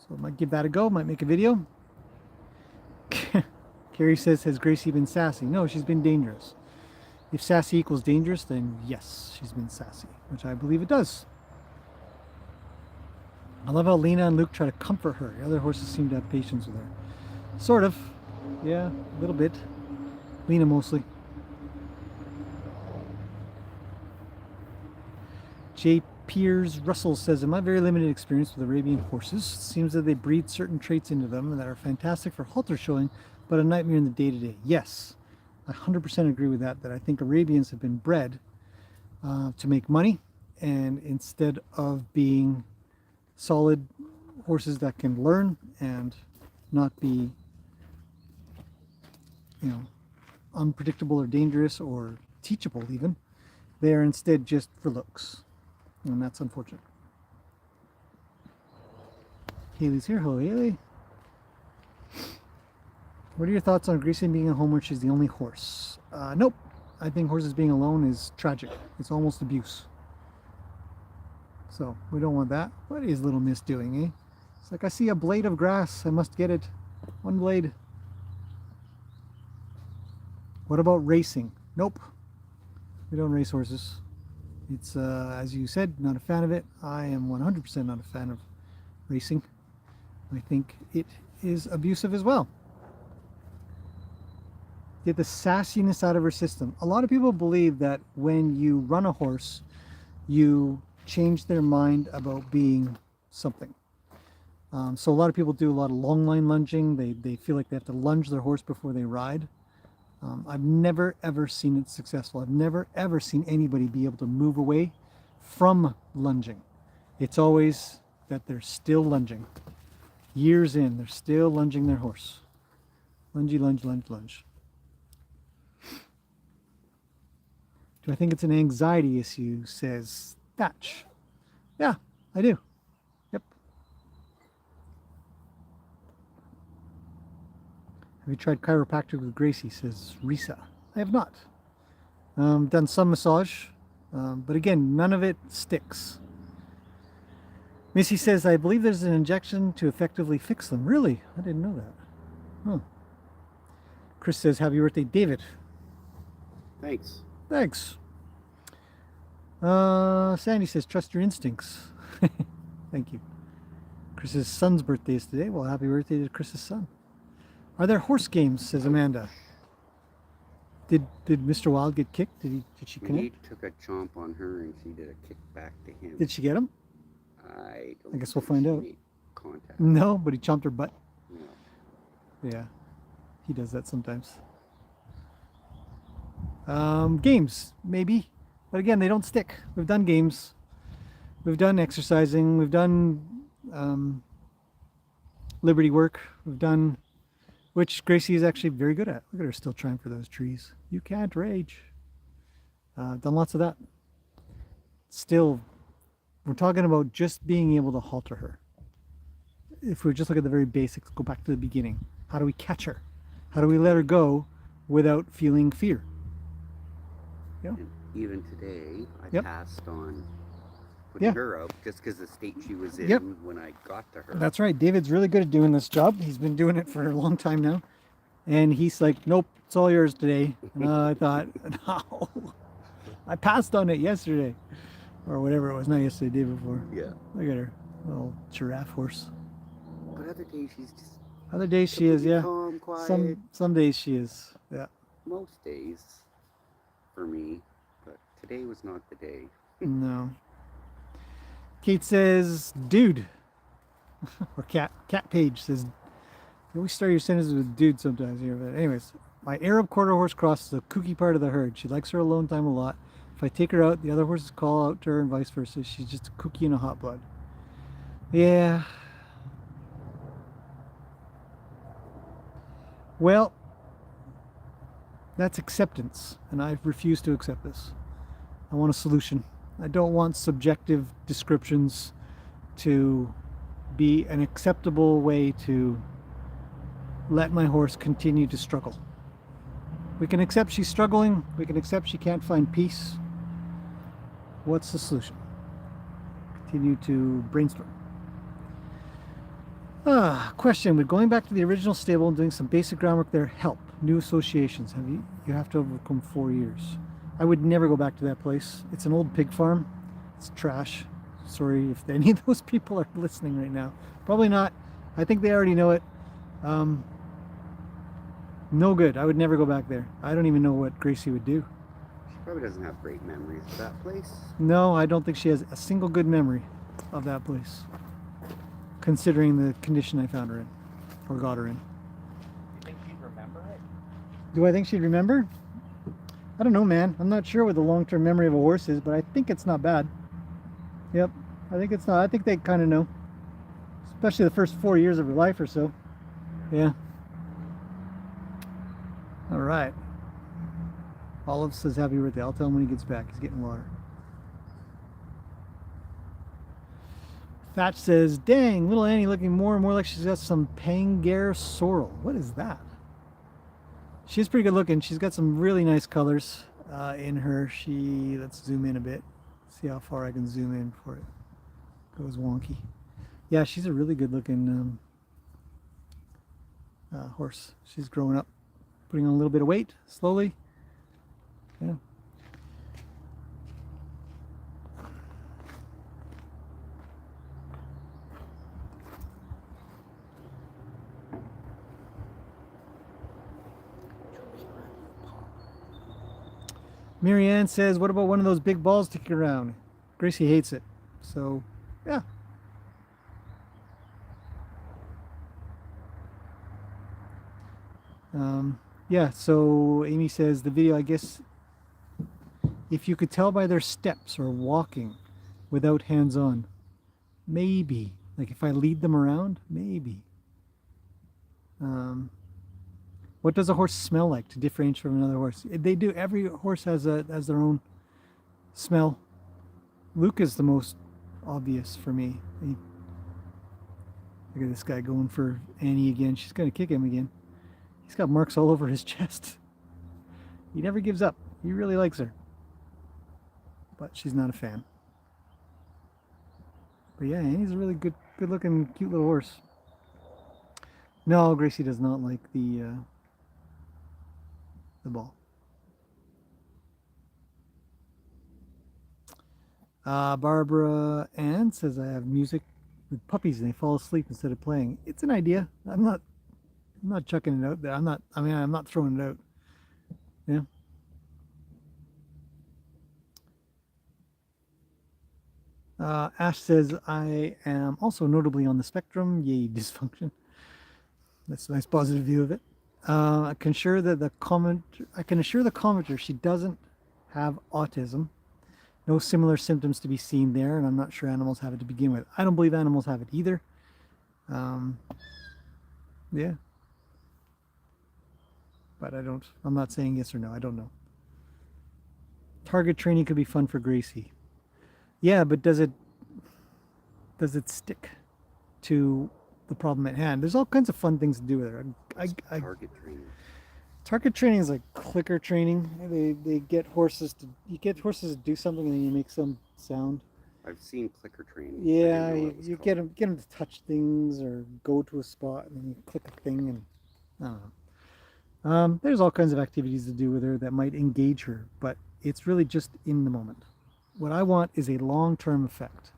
So I might give that a go, might make a video. Carrie says, has Gracie been sassy? No, she's been dangerous. If sassy equals dangerous, then yes, she's been sassy, which I believe it does. I love how Lena and Luke try to comfort her. The other horses seem to have patience with her. Sort of. Yeah, a little bit. Lena mostly. J. Piers Russell says, in my very limited experience with Arabian horses, it seems that they breed certain traits into them that are fantastic for halter showing, but a nightmare in the day-to-day. Yes, I 100% agree with that, that I think Arabians have been bred to make money, and instead of being solid horses that can learn and not be, unpredictable or dangerous or teachable even, they are instead just for looks. And that's unfortunate. Haley's here. Hello, Haley. What are your thoughts on Gracie being at home where she's the only horse? Nope. I think horses being alone is tragic. It's almost abuse. So we don't want that. What is little miss doing, eh? It's like, I see a blade of grass. I must get it. One blade. What about racing? Nope. We don't race horses. It's, as you said, not a fan of it. I am 100% not a fan of racing. I think it is abusive as well. Get the sassiness out of her system. A lot of people believe that when you run a horse, you change their mind about being something. So a lot of people do a lot of long line lunging. They feel like they have to lunge their horse before they ride. I've never ever seen it successful. I've never ever seen anybody be able to move away from lunging. It's always that they're still lunging. Years in, they're still lunging their horse. Lungy, lunge, lunge, lunge. Do I think it's an anxiety issue, says Thatch. Yeah, I do. Yep. Have you tried chiropractic with Gracie, says Risa. I have not. Done some massage, but again, none of it sticks. Missy says, I believe there's an injection to effectively fix them. Really? I didn't know that. Huh. Chris says, happy birthday, David. Thanks. Thanks. Sandy says, trust your instincts. Thank you. Chris's son's birthday is today. Well, happy birthday to Chris's son. Are there horse games, says Amanda. Did Mr. Wild get kicked? Did she connect? He took a chomp on her and she did a kick back to him. Did she get him? I guess we'll find out. Contact. No, but he chomped her butt. No. Yeah, he does that sometimes. Games, maybe. But again, they don't stick. We've done games. We've done exercising. We've done liberty work. We've done, which Gracie is actually very good at. Look at her still trying for those trees. You can't rage. Done lots of that. Still, we're talking about just being able to halter her. If we just look at the very basics, go back to the beginning. How do we catch her? How do we let her go without feeling fear? Yeah. And even today, I Yep. passed on putting Yeah. her out just because the state she was in Yep. when I got to her. That's right. David's really good at doing this job. He's been doing it for a long time now. And he's like, nope, it's all yours today. And I thought, no, I passed on it yesterday. Or whatever it was, not yesterday, the day before. Yeah. Look at her, little giraffe horse. But other days she's just Other days she is, completely yeah. calm, quiet. Some days she is, yeah. Most days for me, but today was not the day. No. Kate says, dude. Or Cat Page says, you always start your sentences with dude sometimes here. But anyways, my Arab quarter horse cross is a kooky part of the herd. She likes her alone time a lot. If I take her out, the other horses call out to her and vice versa. She's just a kooky and a hot blood. Yeah. Well, that's acceptance, and I refuse to accept this. I want a solution. I don't want subjective descriptions to be an acceptable way to let my horse continue to struggle. We can accept she's struggling. We can accept she can't find peace. What's the solution? Continue to brainstorm. Question. Would going back to the original stable and doing some basic groundwork there help? New associations. You have to overcome 4 years. I would never go back to that place. It's an old pig farm. It's trash. Sorry if any of those people are listening right now. Probably not. I think they already know it. No good. I would never go back there. I don't even know what Gracie would do. She probably doesn't have great memories of that place. No, I don't think she has a single good memory of that place, considering the condition I found her in, or got her in. Do you think she'd remember it? Do I think she'd remember? I don't know, man. I'm not sure what the long-term memory of a horse is, but I think it's not bad. Yep, I think it's not. I think they kind of know, especially the first 4 years of her life or so. Yeah. All right. Olive says happy birthday. I'll tell him when he gets back. He's getting water. Thatch says, dang, little Annie looking more and more like she's got some Pangair sorrel. What is that? She's pretty good looking. She's got some really nice colors in her. Let's zoom in a bit. See how far I can zoom in before it goes wonky. Yeah, she's a really good looking horse. She's growing up, putting on a little bit of weight slowly. Yeah. Marianne says, what about one of those big balls to kick around? Gracie hates it. So, yeah. Yeah, so Amy says, the video, I guess, if you could tell by their steps or walking without hands-on, maybe. Like if I lead them around, maybe. What does a horse smell like to differentiate from another horse? They do. Every horse has their own smell. Luke is the most obvious for me. Look at this guy going for Annie again. She's going to kick him again. He's got marks all over his chest. He never gives up. He really likes her. But she's not a fan. But yeah, Annie's a really good looking, cute little horse. No, Gracie does not like the ball. Barbara Ann says, I have music with puppies and they fall asleep instead of playing. It's an idea. I'm not chucking it out there. I'm not throwing it out. Yeah. Ash says, I am also notably on the spectrum. Yay, dysfunction. That's a nice positive view of it. I can assure the commenter she doesn't have autism. No similar symptoms to be seen there, and I'm not sure animals have it to begin with. I don't believe animals have it either. Yeah. But I'm not saying yes or no. I don't know. Target training could be fun for Gracie. Yeah, but does it stick to the problem at hand? There's all kinds of fun things to do with her. Target training. Target training is like clicker training. They get horses to do something and then you make some sound. I've seen clicker training. Yeah, you get them to touch things or go to a spot and then you click a thing and I don't know. There's all kinds of activities to do with her that might engage her, but it's really just in the moment. What I want is a long-term effect.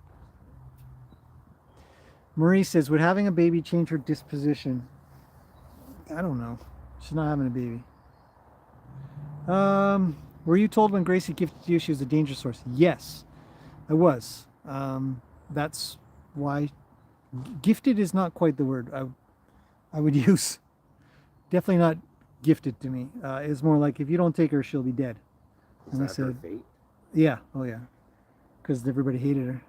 Marie says, would having a baby change her disposition? I don't know. She's not having a baby. Were you told when Gracie gifted you she was a dangerous horse? Yes, I was. That's why gifted is not quite the word I would use. Definitely not gifted to me. It's more like if you don't take her, she'll be dead. Is And I that her said, fate? yeah, oh yeah, because everybody hated her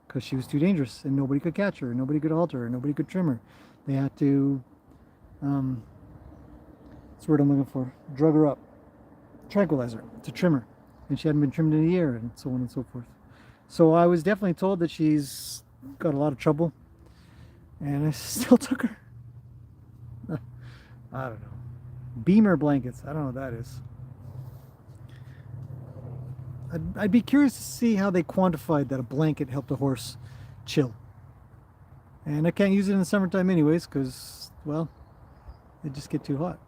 because she was too dangerous and nobody could catch her, nobody could halter her, nobody could trim her. They had to, that's the word I'm looking for, drug her up, tranquilize her to trim her, and she hadn't been trimmed in a year, and so on and so forth. So I was definitely told that she's got a lot of trouble, and I still took her. I don't know. Beamer blankets. I don't know what that is. I'd be curious to see how they quantified that a blanket helped a horse chill. And I can't use it in the summertime anyways because, well, they just get too hot.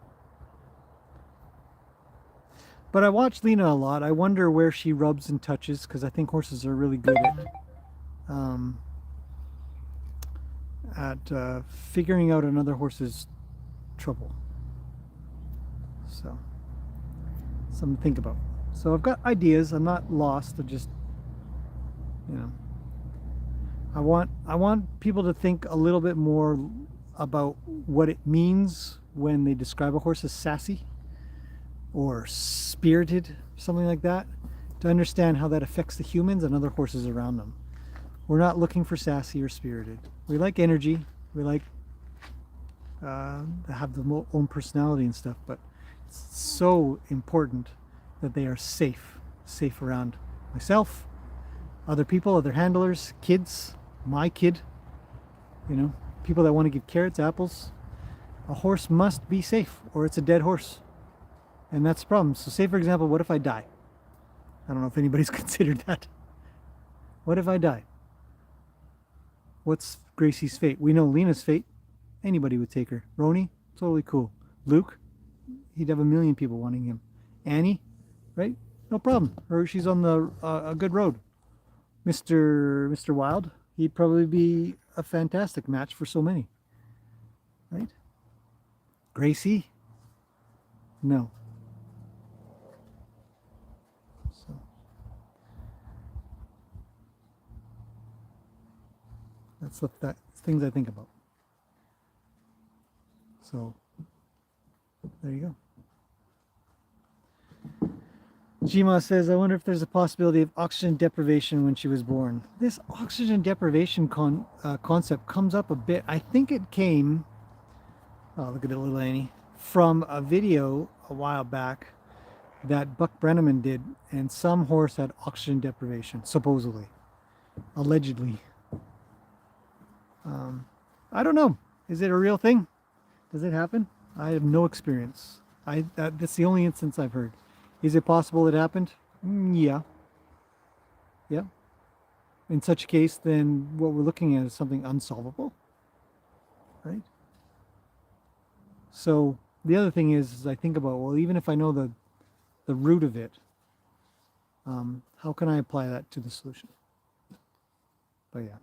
But I watch Lena a lot. I wonder where she rubs and touches because I think horses are really good at figuring out another horse's trouble. So, something to think about. So I've got ideas. I'm not lost. I just, you know, I want people to think a little bit more about what it means when they describe a horse as sassy or spirited, something like that, to understand how that affects the humans and other horses around them. We're not looking for sassy or spirited. We like energy. We like to have their own personality and stuff, but it's so important that they are safe around myself, other people, other handlers, kids, my kid, you know, people that want to give carrots, apples. A horse must be safe or it's a dead horse. And that's the problem. So say, for example, what if I die? I don't know if anybody's considered that. What if I die? What's Gracie's fate? We know Lena's fate. Anybody would take her. Roni, totally cool. Luke, he'd have a million people wanting him. Annie, right? No problem. Or she's on the a good road. Mr. Wild, he'd probably be a fantastic match for so many. Right? Gracie? No. So that's things I think about. So there you go. Jima says, I wonder if there's a possibility of oxygen deprivation when she was born. This oxygen deprivation concept comes up a bit. I think it came, oh, look at it, little Annie, from a video a while back that Buck Brenneman did, and some horse had oxygen deprivation, supposedly, allegedly. I don't know. Is it a real thing? Does it happen? I have no experience. That's the only instance I've heard. Is it possible it happened? Yeah. Yeah. In such a case, then what we're looking at is something unsolvable, right? So the other thing is I think about, well, even if I know the root of it, how can I apply that to the solution? But yeah,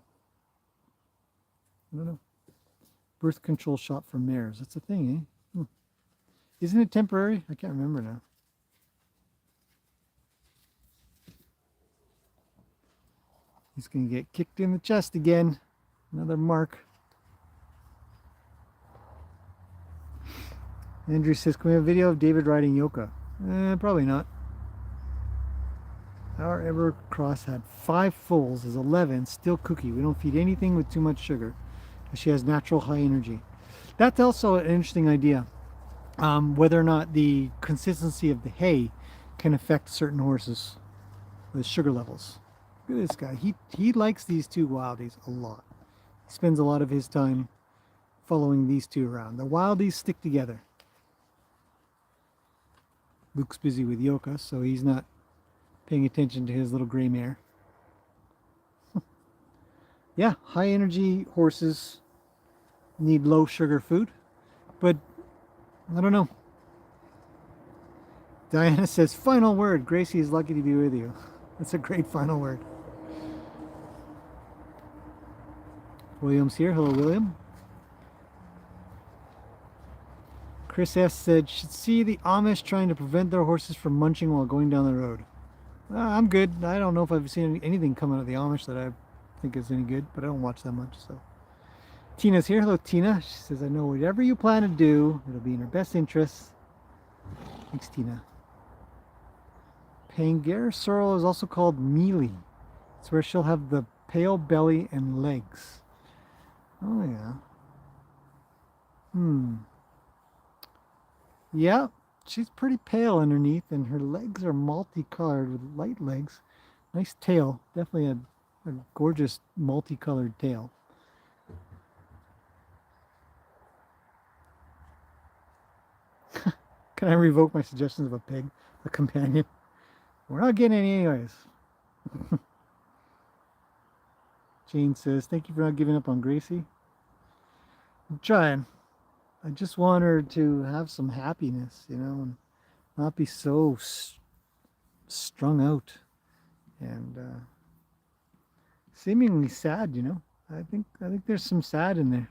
I don't know. Birth control shot for mares. That's a thing, eh? Isn't it temporary? I can't remember now. He's going to get kicked in the chest again. Another mark. Andrew says, can we have a video of David riding Yoka? Probably not. Our Ever Cross had 5 foals, is 11, still cookie. We don't feed anything with too much sugar. She has natural high energy. That's also an interesting idea. Whether or not the consistency of the hay can affect certain horses with sugar levels. Look at this guy. He likes these two wildies a lot. He spends a lot of his time following these two around. The wildies stick together. Luke's busy with Yoka, so he's not paying attention to his little gray mare. Yeah, high energy horses need low sugar food, but I don't know. Diana says, final word. Gracie is lucky to be with you. That's a great final word. William's here. Hello, William. Chris S. said, should see the Amish trying to prevent their horses from munching while going down the road. I'm good. I don't know if I've seen anything come out of the Amish that I think is any good, but I don't watch that much. So Tina's here. Hello, Tina. She says, I know whatever you plan to do, it'll be in her best interests. Thanks, Tina. Pangair sorrel is also called mealy. It's where she'll have the pale belly and legs. Oh, yeah. Yeah, she's pretty pale underneath, and her legs are multicolored with light legs. Nice tail. Definitely a gorgeous multicolored tail. Can I revoke my suggestions of a pig, a companion? We're not getting any anyways. Jane says, thank you for not giving up on Gracie. I'm trying. I just want her to have some happiness, you know, and not be so strung out and seemingly sad, you know. I think there's some sad in there.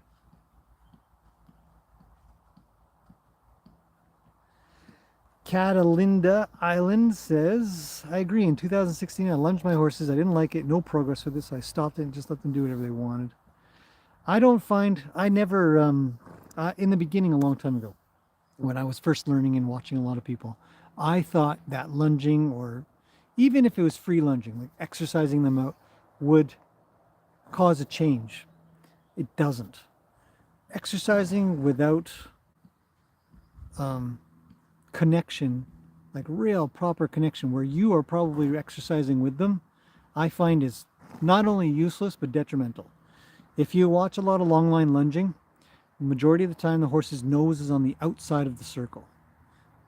Catalinda Island says, I agree. In 2016, I lunged my horses. I didn't like it. No progress with this. So I stopped it and just let them do whatever they wanted. I never, in the beginning, a long time ago, when I was first learning and watching a lot of people, I thought that lunging, or even if it was free lunging, like exercising them out, would cause a change. It doesn't. Exercising without connection, like real proper connection, where you are probably exercising with them, I find is not only useless but detrimental. If you watch a lot of long line lunging, the majority of the time the horse's nose is on the outside of the circle.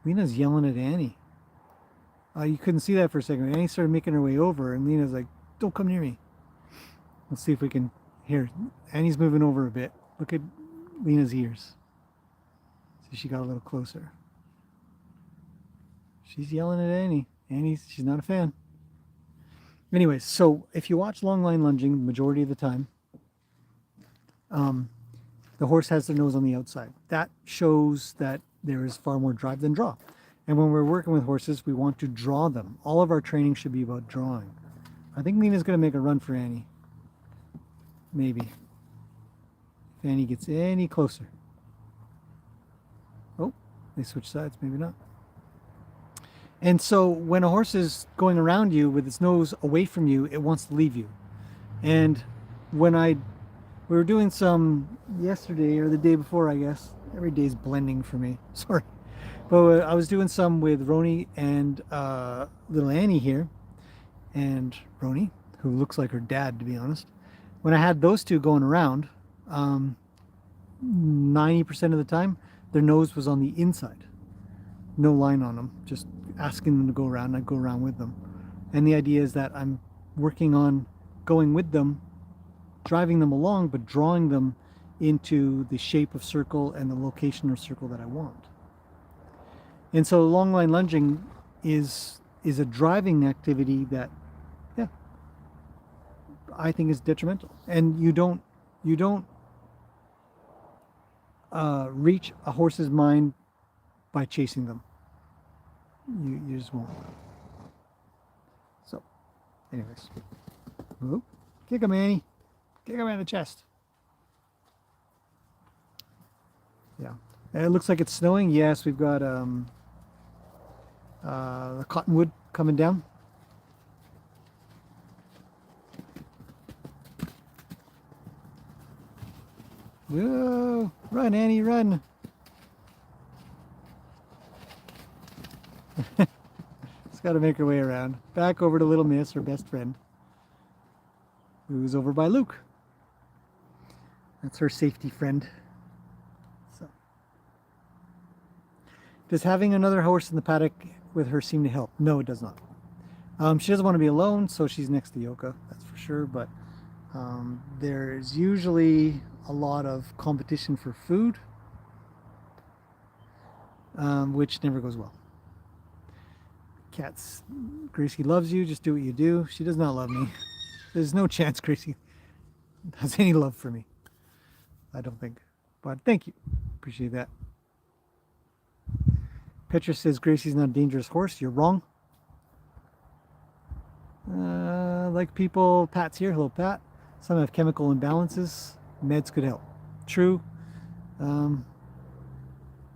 Lena's yelling at Annie. You couldn't see that for a second. Annie started making her way over, and Lena's like, don't come near me. Let's see if we can hear. Annie's moving over a bit. Look at Lena's ears. See, she got a little closer. She's yelling at Annie. She's not a fan. Anyways, so if you watch long line lunging, the majority of the time, the horse has their nose on the outside. That shows that there is far more drive than draw. And when we're working with horses, we want to draw them. All of our training should be about drawing. I think Lena's going to make a run for Annie. Maybe. If Annie gets any closer. Oh, they switch sides. Maybe not. And so when a horse is going around you with its nose away from you, it wants to leave you. And when we were doing some yesterday or the day before, I guess. Every day's blending for me. Sorry. But I was doing some with Roni and little Annie here. And Roni, who looks like her dad, to be honest. When I had those two going around, 90% of the time, their nose was on the inside. No line on them. Just asking them to go around, and I'd go around with them. And the idea is that I'm working on going with them, driving them along, but drawing them into the shape of circle and the location of circle that I want. And so long line lunging is a driving activity that, yeah, I think is detrimental. And you don't reach a horse's mind by chasing them. You just won't. So, anyways. Whoop. Kick him, Annie. Kick him in the chest. Yeah. It looks like it's snowing. Yes, we've got the cottonwood coming down. Whoa! Run, Annie, run! Just got to make her way around. Back over to Little Miss, her best friend, who's over by Luke. That's her safety friend. So, does having another horse in the paddock with her seem to help? No, it does not. She doesn't want to be alone, so she's next to Yoka, that's for sure. But there's usually a lot of competition for food, which never goes well. Cats, Gracie loves you, just do what you do. She does not love me. There's no chance Gracie has any love for me. I don't think. But thank you. Appreciate that. Petra says Gracie's not a dangerous horse. You're wrong. Like people, Pat's here. Hello, Pat. Some have chemical imbalances. Meds could help. True.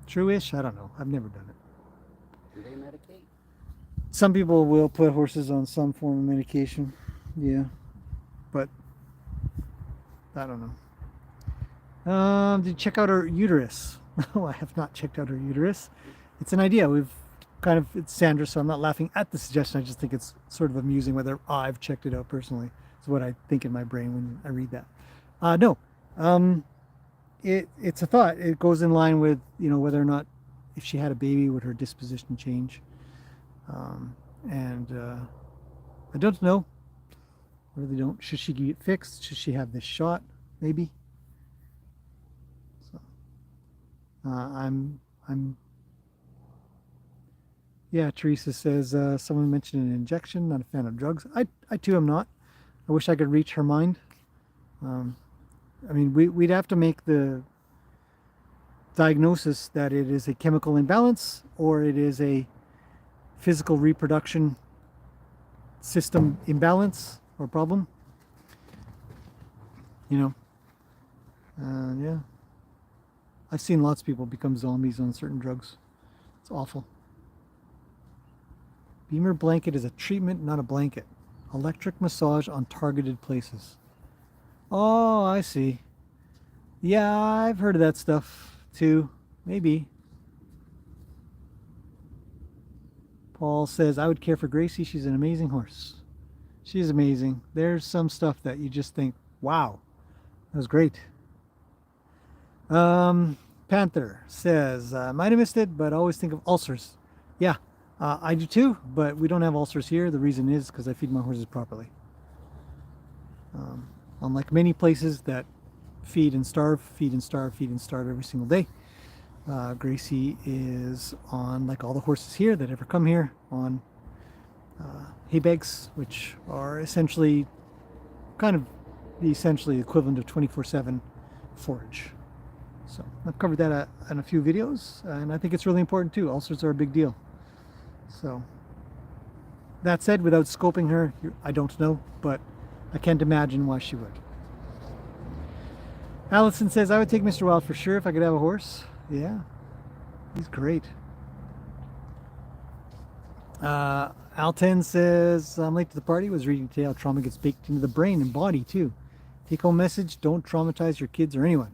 True-ish. I don't know. I've never done it. Do they medicate? Some people will put horses on some form of medication. Yeah. But I don't know. Did you check out her uterus? No, I have not checked out her uterus. It's an idea. It's Sandra, so I'm not laughing at the suggestion. I just think it's sort of amusing whether I've checked it out personally. It's what I think in my brain when I read that. No. It's a thought. It goes in line with, whether or not if she had a baby, would her disposition change? I don't know. I really don't. Should she get fixed? Should she have this shot? Maybe. So, yeah, Teresa says, someone mentioned an injection, not a fan of drugs. I too am not. I wish I could reach her mind. We'd have to make the diagnosis that it is a chemical imbalance or it is a physical reproduction system imbalance or problem. Yeah. I've seen lots of people become zombies on certain drugs. It's awful. Beamer blanket is a treatment, not a blanket. Electric massage on targeted places. Oh, I see. Yeah, I've heard of that stuff too. Maybe. Paul says, I would care for Gracie. She's an amazing horse. She's amazing. There's some stuff that you just think, wow, that was great. Panther says, might have missed it, but I always think of ulcers. Yeah, I do too, but we don't have ulcers here. The reason is because I feed my horses properly. Unlike many places that feed and starve every single day, Gracie is on, like all the horses here that ever come here, on hay bags, which are essentially kind of the equivalent of 24/7 forage. So I've covered that in a few videos, and I think it's really important too. Ulcers are a big deal. So that said, without scoping her, I don't know, but I can't imagine why she would. Allison says, I would take Mr. Wild for sure if I could have a horse. Yeah, he's great. Alten says, I'm late to the party. Was reading today how trauma gets baked into the brain and body too. Take home message, don't traumatize your kids or anyone.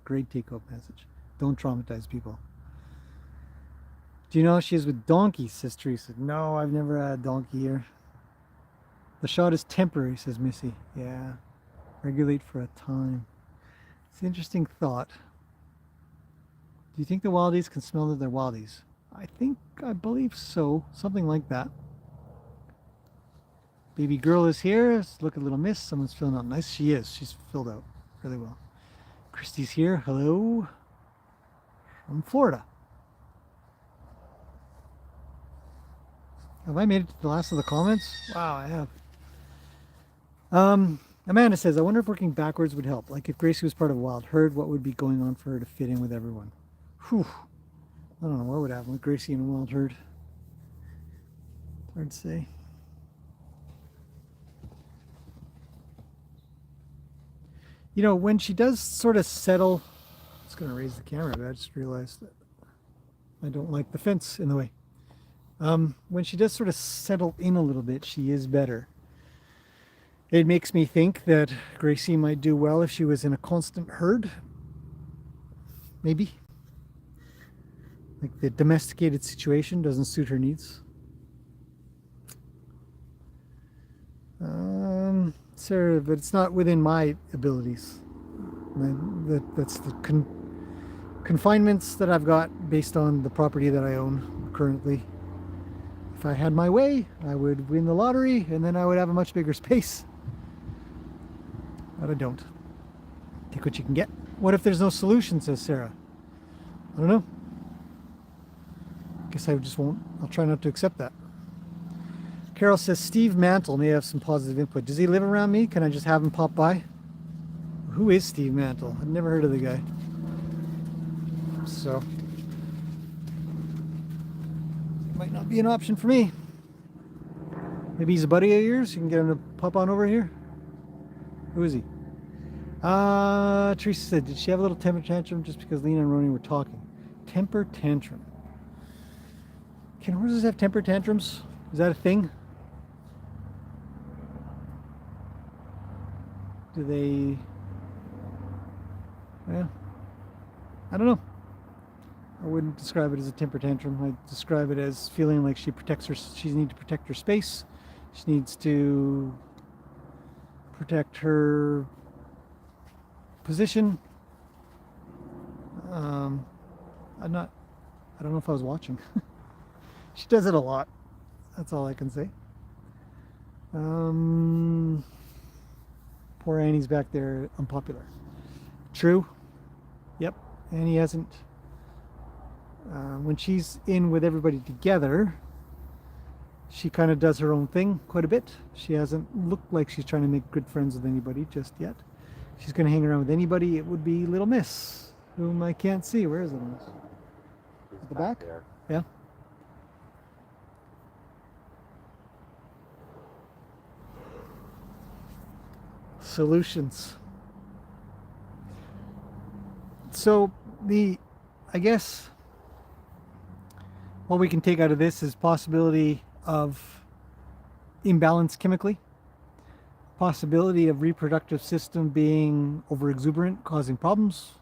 Great take home message. Don't traumatize people. Do you know she is with donkeys, says Teresa. No, I've never had a donkey here. The shot is temporary, says Missy. Yeah. Regulate for a time. It's an interesting thought. Do you think the wildies can smell that they're wildies? I believe so. Something like that. Baby girl is here. Look at little miss. Someone's filling out nice. She is. She's filled out really well. Christy's here. Hello. From Florida. Have I made it to the last of the comments? Wow, I have. Amanda says, I wonder if working backwards would help. Like if Gracie was part of a wild herd, what would be going on for her to fit in with everyone? Whew. I don't know what would happen with Gracie in a wild herd. Hard to say. When she does sort of settle, I was going to raise the camera, but I just realized that I don't like the fence in the way. When she does sort of settle in a little bit, she is better. It makes me think that Gracie might do well if she was in a constant herd. Maybe. Like the domesticated situation doesn't suit her needs. Sarah, but it's not within my abilities. That's the confinements that I've got based on the property that I own currently. If I had my way, I would win the lottery and then I would have a much bigger space. But I don't. Take what you can get. What if there's no solution, says Sarah? I don't know. Guess I just won't. I'll try not to accept that. Carol says, Steve Mantle may have some positive input. Does he live around me? Can I just have him pop by? Who is Steve Mantle? I've never heard of the guy. So, might not be an option for me. Maybe he's a buddy of yours. You can get him to pop on over here. Who is he? Teresa said, did she have a little temper tantrum just because Lena and Roni were talking? Temper tantrum. Can horses have temper tantrums? Is that a thing? Do they... Well, I don't know. I wouldn't describe it as a temper tantrum. I'd describe it as feeling like she needs to protect her space. She needs to protect her position. I don't know if I was watching. She does it a lot. That's all I can say. Poor Annie's back there, unpopular. True. Yep. Annie hasn't. When she's in with everybody together, she kind of does her own thing quite a bit. She hasn't looked like she's trying to make good friends with anybody just yet. She's going to hang around with anybody. It would be Little Miss, whom I can't see. Where is Little Miss? At the back? There. Yeah. Solutions. So I guess what we can take out of this is possibility of imbalance chemically, possibility of reproductive system being over exuberant, causing problems,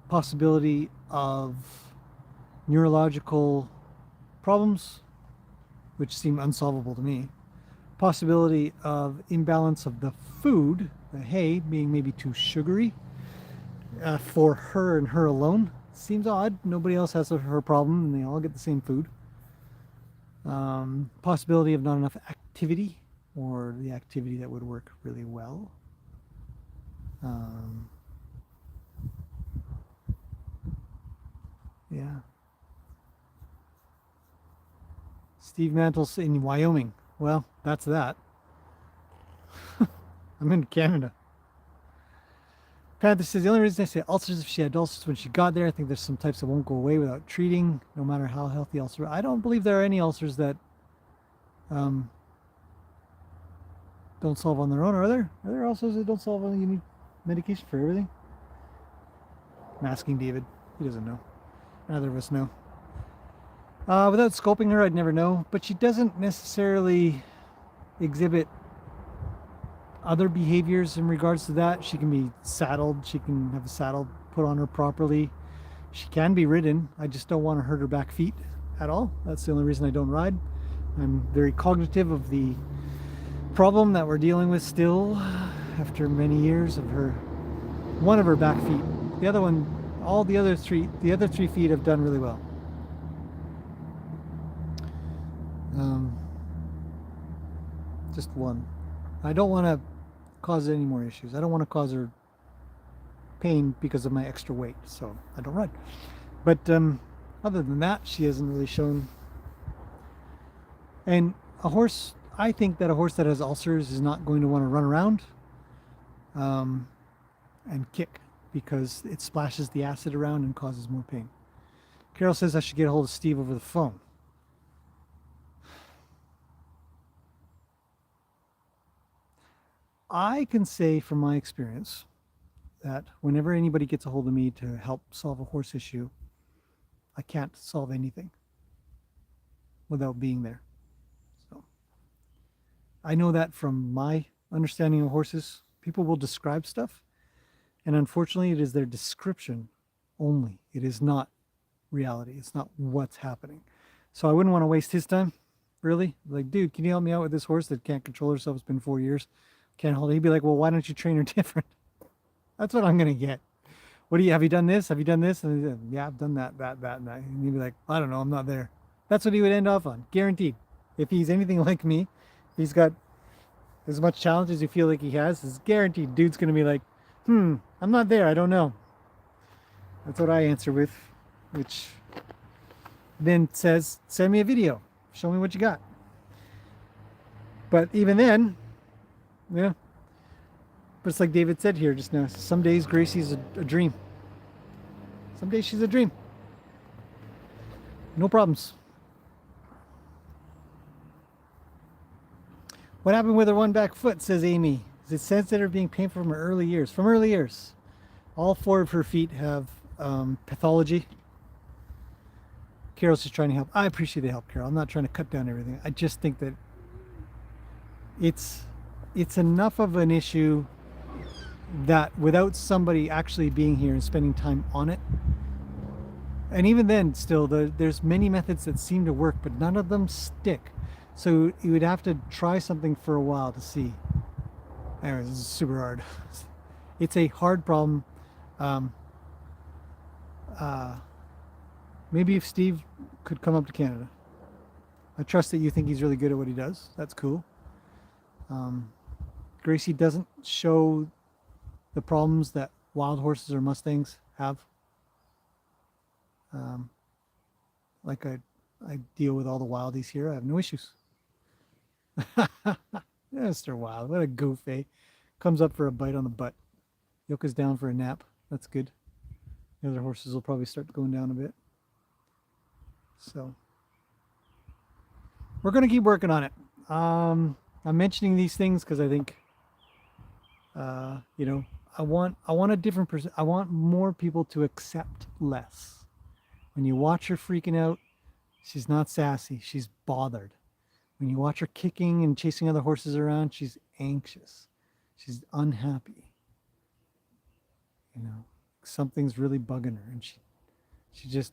possibility of neurological problems, which seem unsolvable to me, possibility of imbalance of the food, the hay being maybe too sugary for her and her alone. Seems odd. Nobody else has her problem and they all get the same food. Possibility of not enough activity, or the activity that would work really well. Yeah. Steve Mantle's in Wyoming. Well, that's that. I'm in Canada. Panther says, the only reason I say ulcers is if she had ulcers when she got there. I think there's some types that won't go away without treating, no matter how healthy ulcers. I don't believe there are any ulcers that don't solve on their own. Are there? Are there ulcers that don't solve on? You need medication for everything? I'm asking David. He doesn't know. Neither of us know. Without scoping her, I'd never know. But she doesn't necessarily exhibit other behaviors in regards to that. She can be saddled. She can have a saddle put on her properly. She can be ridden. I just don't want to hurt her back feet at all. That's the only reason I don't ride. I'm very cognitive of the problem that we're dealing with still after many years of her, one of her back feet. The other one, all the other three feet have done really well. Just one. I don't want to cause any more issues. I don't want to cause her pain because of my extra weight, so I don't ride. But other than that, she hasn't really shown. And a horse, I think that a horse that has ulcers is not going to want to run around and kick, because it splashes the acid around and causes more pain. Carol says I should get a hold of Steve over the phone. I can say from my experience that whenever anybody gets a hold of me to help solve a horse issue, I can't solve anything without being there. So I know that from my understanding of horses. People will describe stuff, and unfortunately it is their description only. It is not reality. It's not what's happening. So I wouldn't want to waste his time, really. Like, dude, can you help me out with this horse that can't control herself? It's been 4 years. Can't hold it. He'd be like, well, why don't you train her different? That's what I'm going to get. Have you done this? Have you done this? And said, yeah, I've done that. And he'd be like, I don't know, I'm not there. That's what he would end off on, guaranteed. If he's anything like me, if he's got as much challenge as you feel like he has, it's guaranteed dude's going to be like, I'm not there, I don't know. That's what I answer with, which then says, send me a video. Show me what you got. But even then, yeah. But it's like David said here just now. Some days Gracie's a dream. Some days she's a dream. No problems. What happened with her one back foot, says Amy. Is it sensitive or being painful from her early years? From early years. All 4 of her feet have pathology. Carol's just trying to help. I appreciate the help, Carol. I'm not trying to cut down everything. I just think that it's enough of an issue that without somebody actually being here and spending time on it, and even then still there's many methods that seem to work, but none of them stick. So you would have to try something for a while to see. Anyways, this is super hard. It's a hard problem. Maybe if Steve could come up to Canada. I trust that you think he's really good at what he does. That's cool. Gracie doesn't show the problems that wild horses or Mustangs have. Like I deal with all the wildies here. I have no issues. Mr. Wild, what a goof, eh? Comes up for a bite on the butt. Yoka's down for a nap. That's good. The other horses will probably start going down a bit. So we're going to keep working on it. I'm mentioning these things because I think, you know, I want a different person. I want more people to accept less. When you watch her freaking out, she's not sassy. She's bothered. When you watch her kicking and chasing other horses around, she's anxious. She's unhappy. You know, something's really bugging her, and she just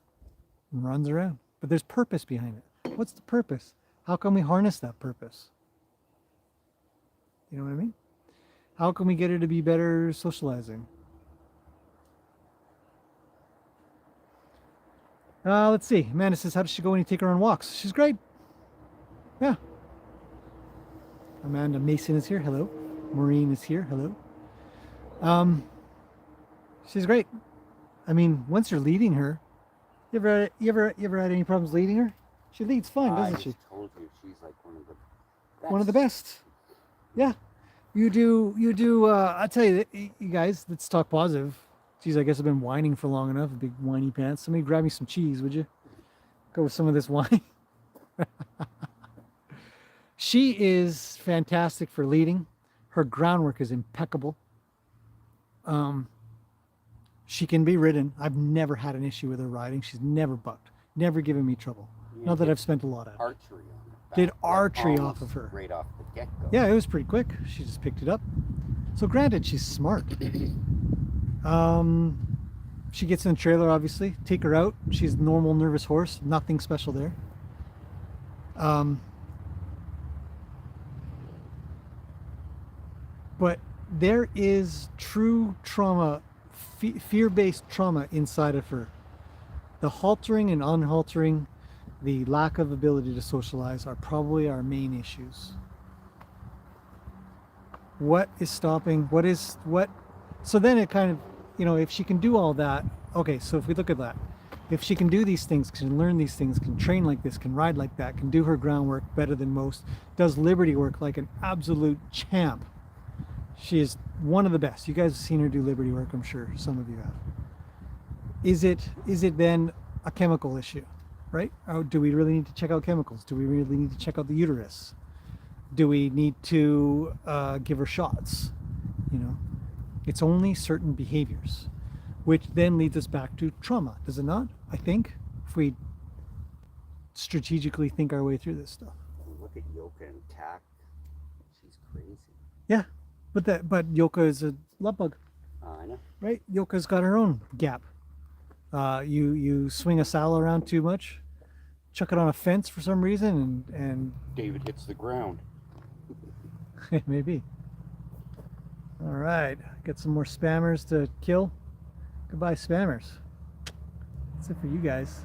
runs around. But there's purpose behind it. What's the purpose? How can we harness that purpose? You know what I mean? How can we get her to be better socializing? Let's see. Amanda says, how does she go when you take her on walks? She's great. Yeah. Amanda Mason is here. Hello. Maureen is here. Hello. She's great. I mean, once you're leading her, you ever had any problems leading her? She leads fine, doesn't she? I told you, she's like one of the best. One of the best. Yeah. You do. I'll tell you, you guys, let's talk positive. Geez, I guess I've been whining for long enough. Big whiny pants. Somebody grab me some cheese, would you? Go with some of this wine. She is fantastic for leading. Her groundwork is impeccable. She can be ridden. I've never had an issue with her riding. She's never bucked. Never given me trouble. Yeah, Not that I've spent a lot on it. Archery on her. Did archery off of her. Right off the get-go. Yeah, it was pretty quick. She just picked it up. So granted, she's smart. She gets in the trailer, obviously. Take her out. She's a normal nervous horse. Nothing special there. But there is true trauma, fear-based trauma inside of her. The haltering and unhaltering, the lack of ability to socialize are probably our main issues. What is stopping? So then it kind of, you know, if she can do all that, okay, so if we look at that, if she can do these things, can learn these things, can train like this, can ride like that, can do her groundwork better than most, does liberty work like an absolute champ, she is one of the best. You guys have seen her do liberty work, I'm sure some of you have. Is it then a chemical issue, right? Or do we really need to check out chemicals? Do we really need to check out the uterus? Do we need to give her shots? You know, it's only certain behaviors, which then leads us back to trauma, does it not? I think, if we strategically think our way through this stuff. Look at Yoka and Tack. She's crazy. Yeah, but Yoka is a love bug, I know. right? Yoka's got her own gap. You swing a saddle around too much, chuck it on a fence for some reason, and David hits the ground. maybe. All right, get some more spammers to kill. Goodbye, spammers. That's it for you guys.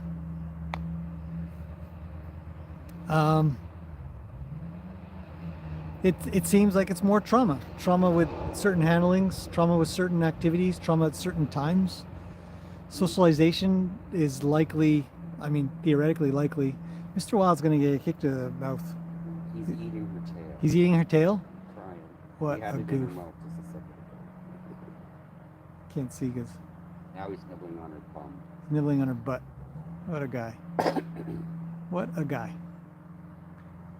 It seems like it's more trauma. Trauma with certain handlings, trauma with certain activities, trauma at certain times. Socialization is likely, I mean, theoretically likely. Mr. Wild's going to get kicked to the mouth. He's eating her tail. He's eating her tail? Crying. What He had a it in her goof. mouth just a second ago. Can't see because Now he's nibbling on her bum. nibbling on her butt. What a guy. What a guy.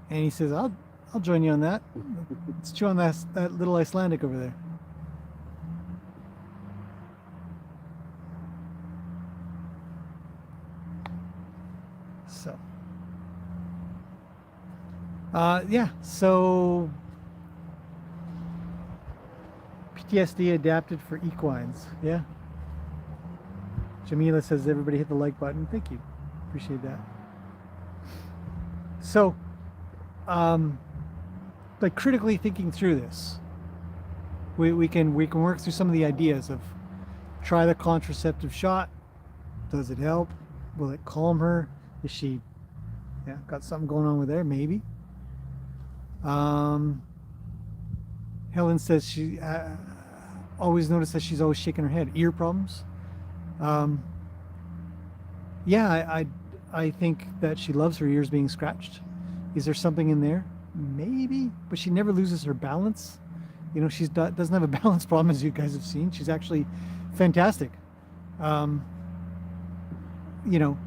And he says, I'll join you on that. Let's chew on that little Icelandic over there. So, yeah, so PTSD adapted for equines. Yeah. Jamila says, everybody hit the like button. Thank you. Appreciate that. So, like critically thinking through this, we can work through some of the ideas of try the contraceptive shot. Does it help? Will it calm her? Is she got something going on with her? Maybe. Helen says she always noticed that she's always shaking her head. Ear problems. Yeah, I think that she loves her ears being scratched. Is there something in there? Maybe, but she never loses her balance. You know, she doesn't have a balance problem, as you guys have seen. She's actually fantastic. You know,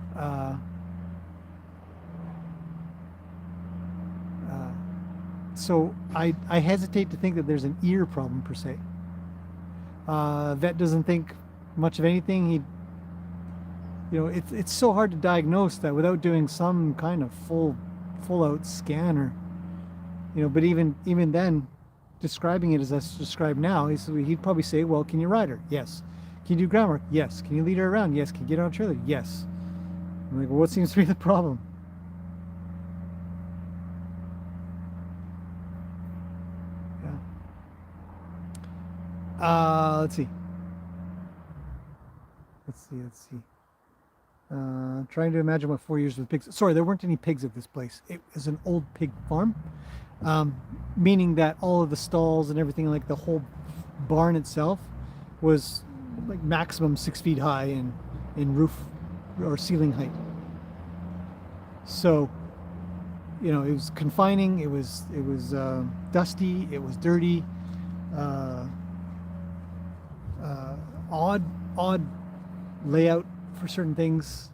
so I hesitate to think that there's an ear problem per se. Vet doesn't think much of anything. You know, it's so hard to diagnose that without doing some kind of full out scan, or you know, but even then, describing it as I described now, he'd probably say, well, can you ride her? Yes. Can you do groundwork? Yes. Can you lead her around? Yes. Can you get her on a trailer? Yes. I'm like, well, what seems to be the problem? Yeah. Let's see. Trying to imagine what 4 years with pigs. Sorry, there weren't any pigs at this place. It was an old pig farm, meaning that all of the stalls and everything, like the whole barn itself, was like maximum 6 feet high in roof or ceiling height. So, you know, it was confining. It was dusty. It was dirty. Odd layout for certain things.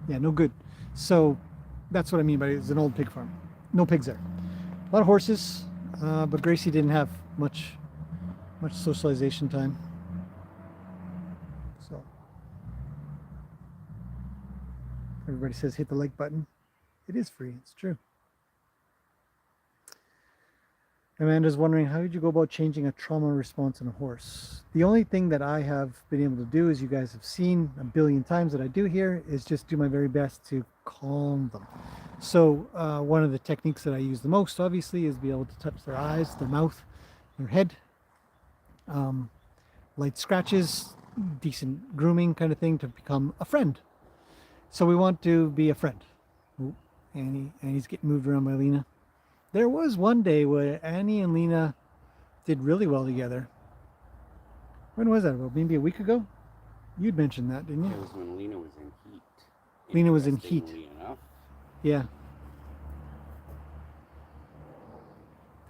Yeah, no good. So that's what I mean by it's an old pig farm. No pigs there. A lot of horses, but Gracie didn't have much socialization time. So everybody says hit the like button. It is free. It's true. Amanda's wondering, how did you go about changing a trauma response in a horse? The only thing that I have been able to do, as you guys have seen a billion times that I do here, is just do my very best to calm them. So one of the techniques that I use the most, obviously, is be able to touch their eyes, their mouth, their head. Light scratches, decent grooming kind of thing to become a friend. So we want to be a friend. Ooh, and he's getting moved around by Lena. There was one day where Annie and Lena did really well together. When was that? About maybe a week ago? You'd mentioned that, didn't you? It was when Lena was in heat. Lena was in heat. Enough. Yeah.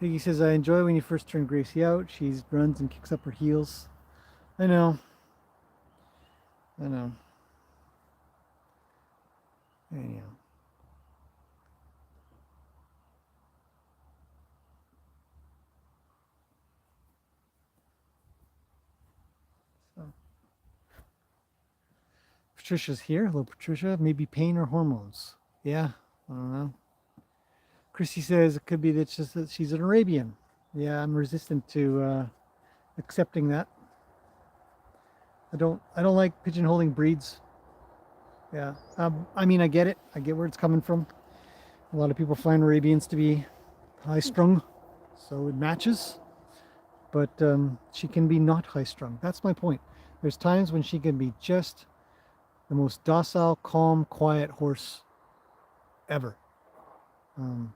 Piggy says, I enjoy when you first turn Gracie out. She runs and kicks up her heels. I know. Anyhow. Patricia's here. Hello, Patricia. Maybe pain or hormones. Yeah, I don't know. Chrissy says it could be that she's an Arabian. Yeah, I'm resistant to accepting that. I don't like pigeonholing breeds. Yeah, I mean, I get it. I get where it's coming from. A lot of people find Arabians to be high-strung, so it matches. But she can be not high-strung. That's my point. There's times when she can be just the most docile, calm, quiet horse ever. And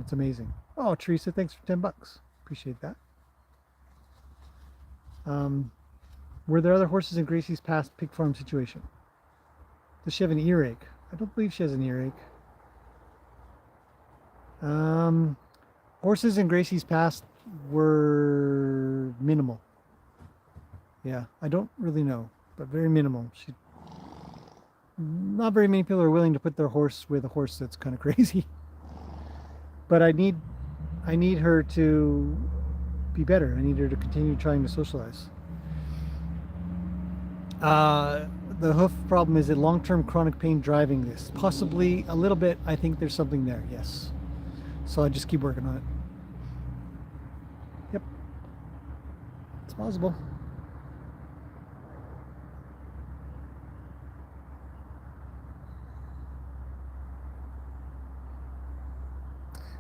it's amazing. Oh, Teresa, thanks for $10. Appreciate that. Were there other horses in Gracie's past pig farm situation? Does she have an earache? I don't believe she has an earache. Horses in Gracie's past were minimal. Yeah, I don't really know, but very minimal. not very many people are willing to put their horse with a horse that's kind of crazy. But I need her to be better. I need her to continue trying to socialize. The hoof problem, is it long-term chronic pain driving this? Possibly a little bit. I think there's something there, yes. So I just keep working on it. Yep. It's possible.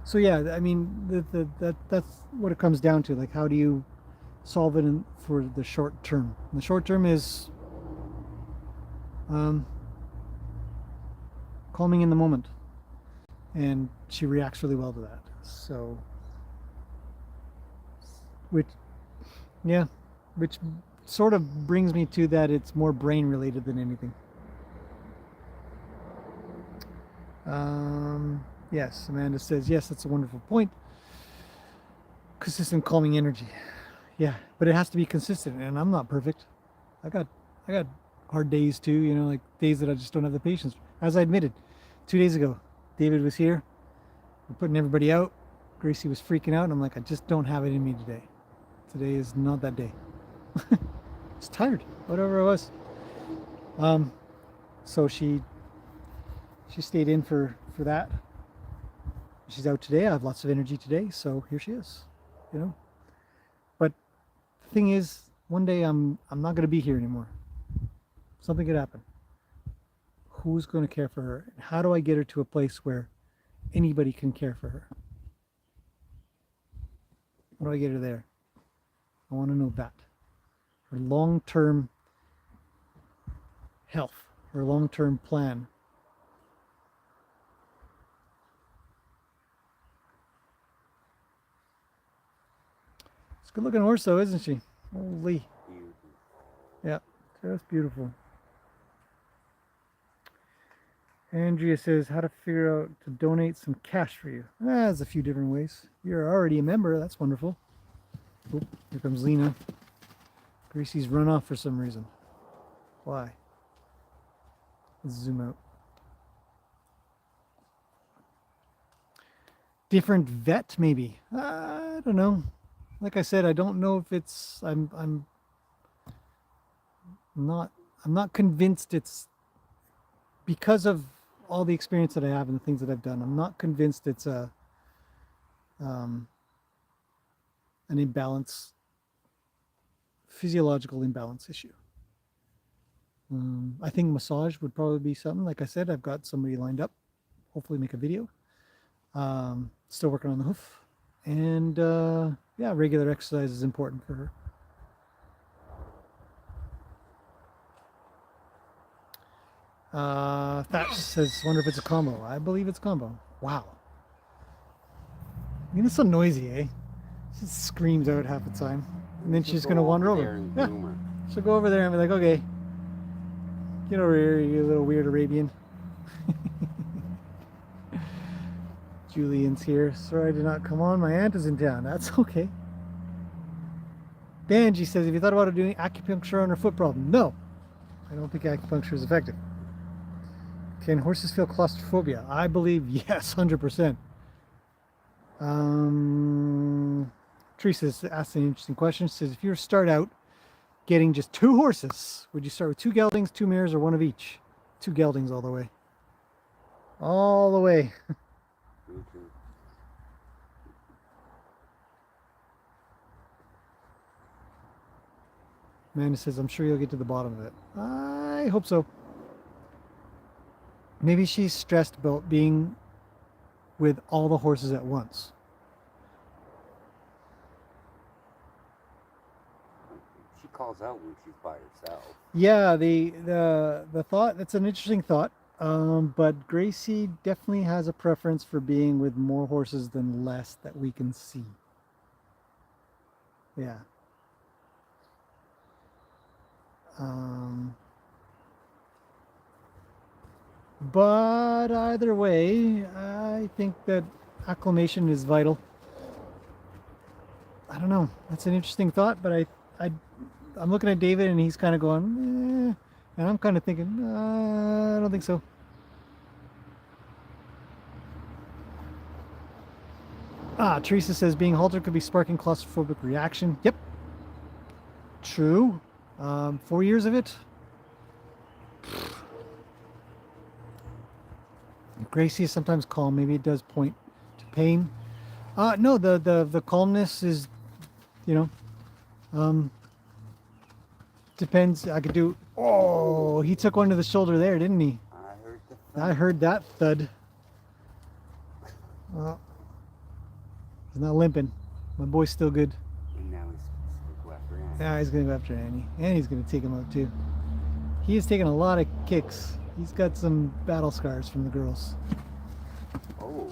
So yeah, I mean, that's what it comes down to. Like, how do you solve it for the short term? And the short term is calming in the moment, and she reacts really well to that. So, which sort of brings me to that it's more brain related than anything. Yes, Amanda says, yes, that's a wonderful point. Consistent calming energy. Yeah, but it has to be consistent, and I'm not perfect. I got hard days too, you know, like days that I just don't have the patience. As I admitted 2 days ago, David was here, we're putting everybody out. Gracie was freaking out, and I'm like, I just don't have it in me today. Today is not that day. It's tired, whatever it was. So she stayed in for that. She's out today. I have lots of energy today, so here she is, you know. But the thing is, one day I'm not going to be here anymore. Something could happen. Who's going to care for her? How do I get her to a place where anybody can care for her? How do I get her there? I want to know that. Her long-term health, her long-term plan. It's a good-looking horse, though, isn't she? Holy. Yeah, just beautiful. Andrea says, how to figure out to donate some cash for you. There's a few different ways. You're already a member. That's wonderful. Oh, here comes Lena. Gracie's run off for some reason. Why? Let's zoom out. Different vet, maybe. I don't know. Like I said, I don't know if it's. I'm not convinced it's because of all the experience that I have and the things that I've done. I'm not convinced it's an imbalance, physiological imbalance issue. I think massage would probably be something. Like I said, I've got somebody lined up. Hopefully make a video. Still working on the hoof. And yeah, regular exercise is important for her. Thatch says, wonder if it's a combo. I believe it's a combo. Wow. I mean, it's so noisy, eh? She screams out half the time. And then she's going to wander over. Yeah. She'll go over there and be like, okay, get over here, you little weird Arabian. Julian's here. Sorry I did not come on. My aunt is in town. That's okay. Banji says, have you thought about doing acupuncture on her foot problem? No. I don't think acupuncture is effective. Can horses feel claustrophobia? I believe yes, 100%. Teresa asked an interesting question. She says, if you were to start out getting just 2 horses, would you start with 2 geldings, 2 mares, or 1 of each? 2 geldings all the way. All the way. Amanda says, I'm sure you'll get to the bottom of it. I hope so. Maybe she's stressed about being with all the horses at once. She calls out when she's by herself. Yeah, the thought, that's an interesting thought. But Gracie definitely has a preference for being with more horses than less that we can see. Yeah. But either way, I think that acclimation is vital. I don't know. That's an interesting thought, but I'm looking at David and he's kind of going, And I'm kind of thinking, I don't think so. Teresa says being haltered could be sparking claustrophobic reaction. Yep. True. 4 years of it. Gracie is sometimes calm. Maybe it does point to pain. No, the calmness is, depends. I could do. Oh, he took one to the shoulder there, didn't he? I heard that thud. He's not limping. My boy's still good. And now he's going to go after Annie. Yeah, he's going to go after Annie. And he's going to take him out too. He is taking a lot of kicks. He's got some battle scars from the girls. Oh.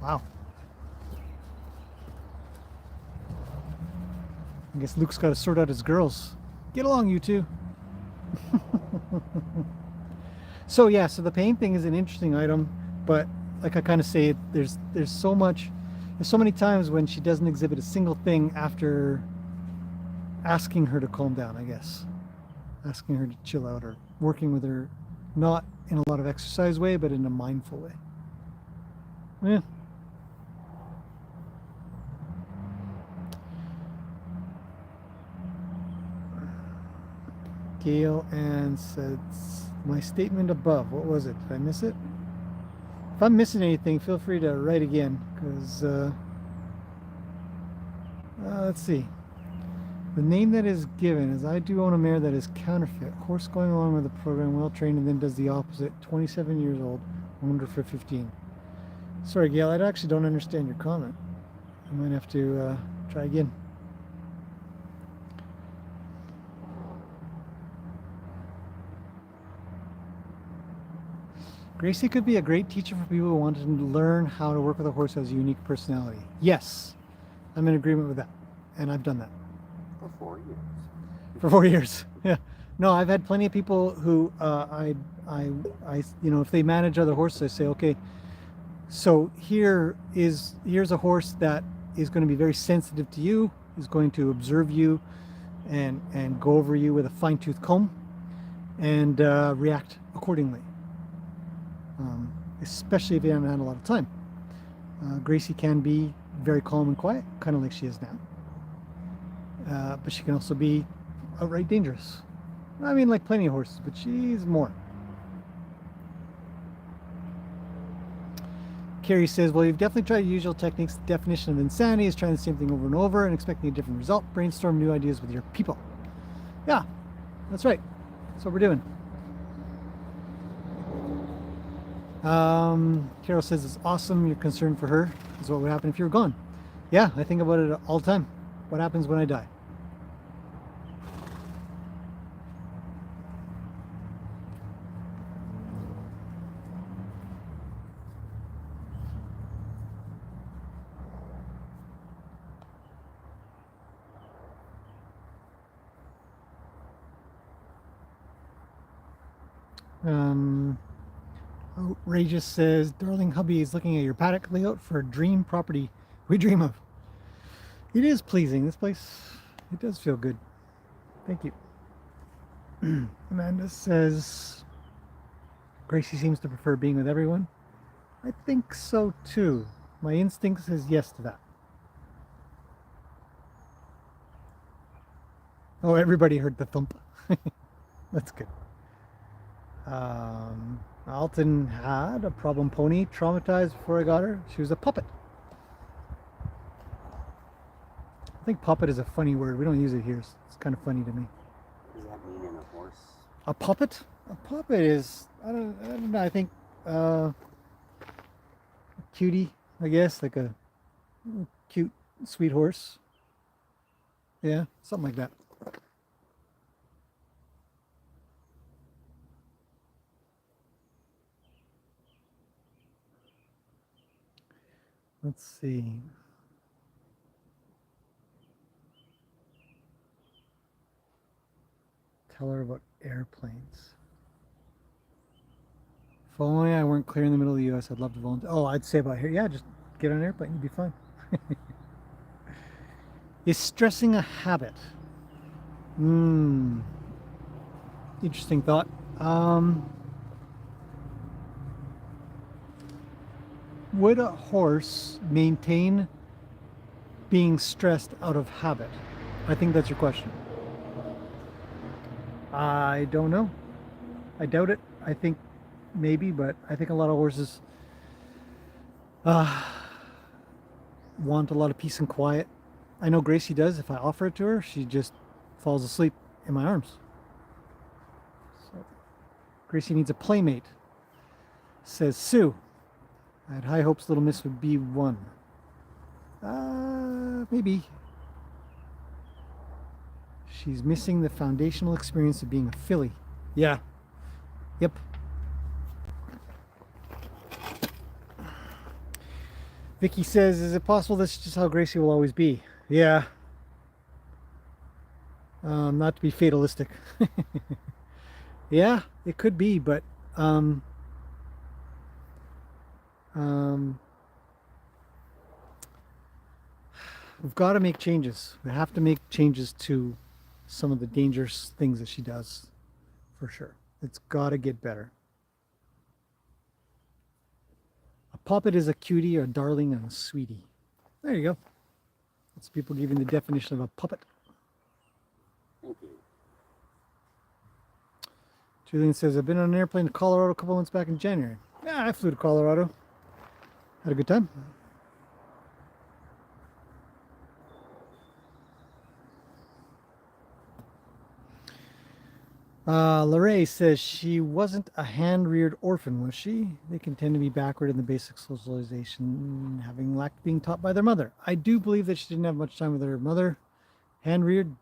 Wow. I guess Luke's got to sort out his girls. Get along, you two. So yeah, so the pain thing is an interesting item, but like I kind of say, there's so many times when she doesn't exhibit a single thing after asking her to calm down, I guess. Asking her to chill out or working with her, not in a lot of exercise way, but in a mindful way. Yeah. Gail Ann said, my statement above, what was it? Did I miss it? If I'm missing anything, feel free to write again, because, let's see. The name that is given is I do own a mare that is counterfeit. Horse going along with the program, well trained, and then does the opposite. 27 years old, owned her for 15. Sorry, Gail, I actually don't understand your comment. I might have to try again. Gracie could be a great teacher for people who want to learn how to work with a horse that has a unique personality. Yes, I'm in agreement with that, and I've done that. For 4 years. For 4 years, yeah. No, I've had plenty of people who if they manage other horses, I say, okay, so here's a horse that is going to be very sensitive to you, is going to observe you, and go over you with a fine-tooth comb, and react accordingly. Especially if you haven't had a lot of time. Gracie can be very calm and quiet, kind of like she is now. But she can also be outright dangerous. I mean, like plenty of horses, but she's more. Carrie says, well, you've definitely tried usual techniques. The definition of insanity is trying the same thing over and over and expecting a different result. Brainstorm new ideas with your people. Yeah, that's right. That's what we're doing. Carol says it's awesome. You're concerned for her. Is what would happen if you were gone. Yeah, I think about it all the time. What happens when I die? Outrageous says, darling hubby is looking at your paddock layout for a dream property we dream of. It is pleasing, this place. It does feel good. Thank you. Amanda says, Gracie seems to prefer being with everyone. I think so too. My instinct says yes to that. Oh, everybody heard the thump. That's good. Alton had a problem pony, traumatized before I got her. She was a puppet. I think puppet is a funny word. We don't use it here. It's kind of funny to me. What does that mean in a horse? A puppet? A puppet is, I don't know, I think a cutie, I guess, like a cute, sweet horse. Yeah, something like that. Let's see. Tell her about airplanes. If only I weren't clear in the middle of the U.S., I'd love to volunteer. Oh, I'd say about here. Yeah, just get on an airplane. You'd be fine. Is stressing a habit? Interesting thought. Would a horse maintain being stressed out of habit? I think that's your question. I don't know. I doubt it. I think maybe, but I think a lot of horses want a lot of peace and quiet. I know Gracie does. If I offer it to her, she just falls asleep in my arms. So Gracie needs a playmate, says Sue. I had high hopes Little Miss would be one. Maybe. She's missing the foundational experience of being a filly. Yeah. Yep. Vicky says, is it possible this is just how Gracie will always be? Yeah. Not to be fatalistic. Yeah, it could be, but we've got to make changes. We have to make changes to some of the dangerous things that she does, for sure. It's got to get better. A puppet is a cutie, a darling, and a sweetie. There you go. That's people giving the definition of a puppet. Okay. Julian says, I've been on an airplane to Colorado a couple months back in January. Yeah, I flew to Colorado. Had a good time. Lorraine says she wasn't a hand-reared orphan, was she? They can tend to be backward in the basic socialization, having lacked being taught by their mother. I do believe that she didn't have much time with her mother, hand-reared,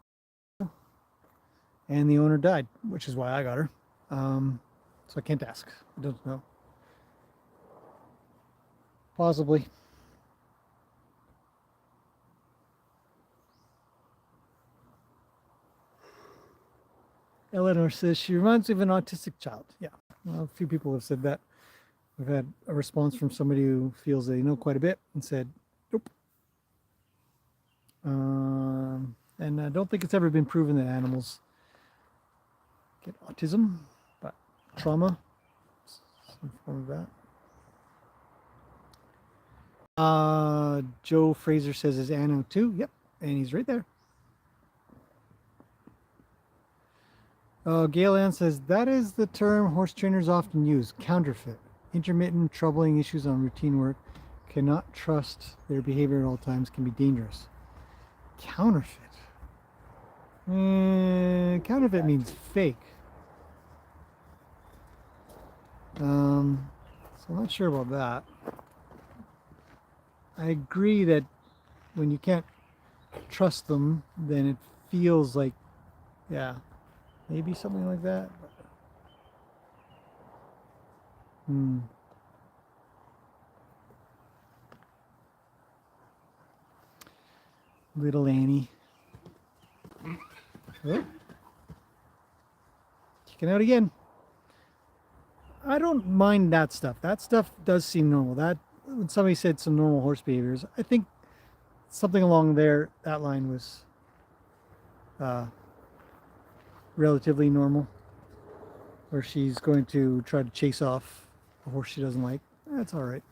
and the owner died, which is why I got her. So I can't ask. I don't know. Possibly. Eleanor says she reminds me of an autistic child. Yeah, well, a few people have said that. We've had a response from somebody who feels they know quite a bit and said, nope. And I don't think it's ever been proven that animals get autism, but trauma, some form of that. Joe Fraser says, is Anno too? Yep, and he's right there. Gail Ann says, that is the term horse trainers often use, counterfeit. Intermittent, troubling issues on routine work. Cannot trust their behavior at all times, can be dangerous. Counterfeit. Counterfeit means fake. So I'm not sure about that. I agree that when you can't trust them, then it feels like, yeah, maybe something like that. Little Annie. Oh. Kicking out again. I don't mind that stuff. That stuff does seem normal. That when somebody said some normal horse behaviors, I think something along there, that line was relatively normal, where she's going to try to chase off a horse she doesn't like. That's all right.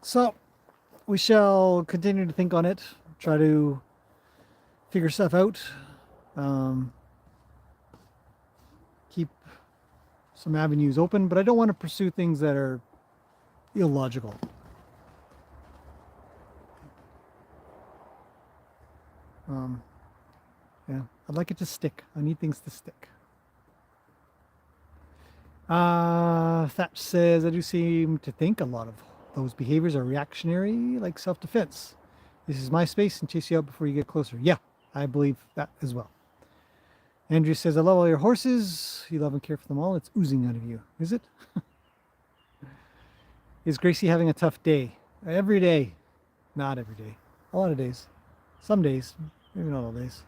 So we shall continue to think on it, try to figure stuff out, keep some avenues open, but I don't want to pursue things that are illogical. Yeah, I'd like it to stick. I need things to stick. Thatch says, I do seem to think a lot of those behaviors are reactionary, like self-defense. This is my space and chase you out before you get closer. Yeah, I believe that as well. Andrew says, I love all your horses. You love and care for them all. It's oozing out of you. Is it? Is Gracie having a tough day? Every day. Not every day. A lot of days. Some days. Maybe not all days.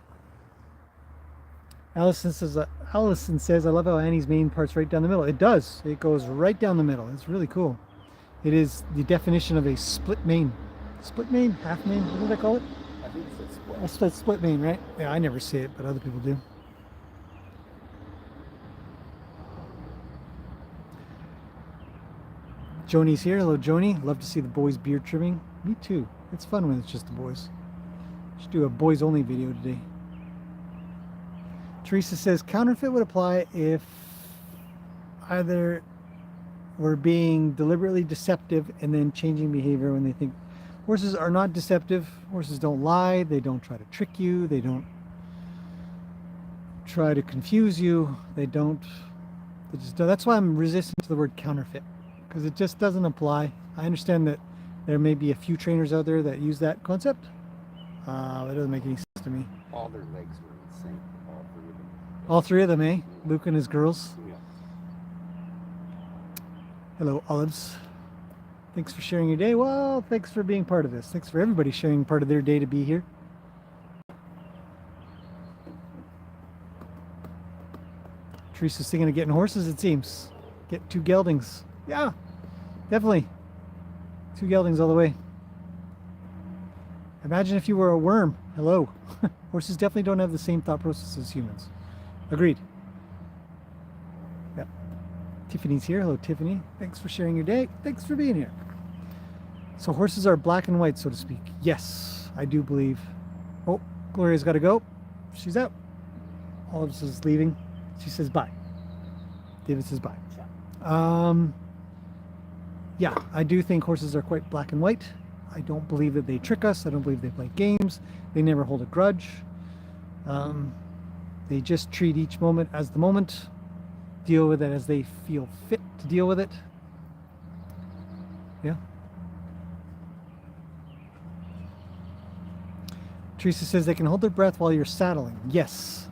Allison says, I love how Annie's mane part's right down the middle. It does. It goes right down the middle. It's really cool. It is the definition of a split mane. Split mane, half mane, what do they call it? I think it's a split. Split mane, right? Yeah, I never see it, but other people do. Joni's here. Hello, Joni. Love to see the boys' beard trimming. Me too. It's fun when it's just the boys. Should do a boys only video today. Teresa says counterfeit would apply if either we're being deliberately deceptive and then changing behavior when they think. Horses are not deceptive. Horses don't lie. They don't try to trick you. They don't try to confuse you. They just don't. That's why I'm resistant to the word counterfeit, because it just doesn't apply. I understand that there may be a few trainers out there that use that concept. It doesn't make any sense to me. All their legs were in sync. All three of them. All three of them, eh? Luke and his girls. Yeah. Hello, Olives. Thanks for sharing your day. Well, thanks for being part of this. Thanks for everybody sharing part of their day to be here. Teresa's thinking of getting horses, it seems. Get 2 geldings. Yeah, definitely. 2 geldings all the way. Imagine if you were a worm. Hello. Horses definitely don't have the same thought process as humans. Agreed. Yeah. Tiffany's here. Hello, Tiffany. Thanks for sharing your day. Thanks for being here. So horses are black and white, so to speak. Yes, I do believe. Oh, Gloria's got to go. She's out. Olives is leaving. She says bye. David says bye. Yeah, I do think horses are quite black and white. I don't believe that they trick us. I don't believe they play games. They never hold a grudge. They just treat each moment as the moment, deal with it as they feel fit to deal with it. Yeah. Teresa says they can hold their breath while you're saddling. Yes.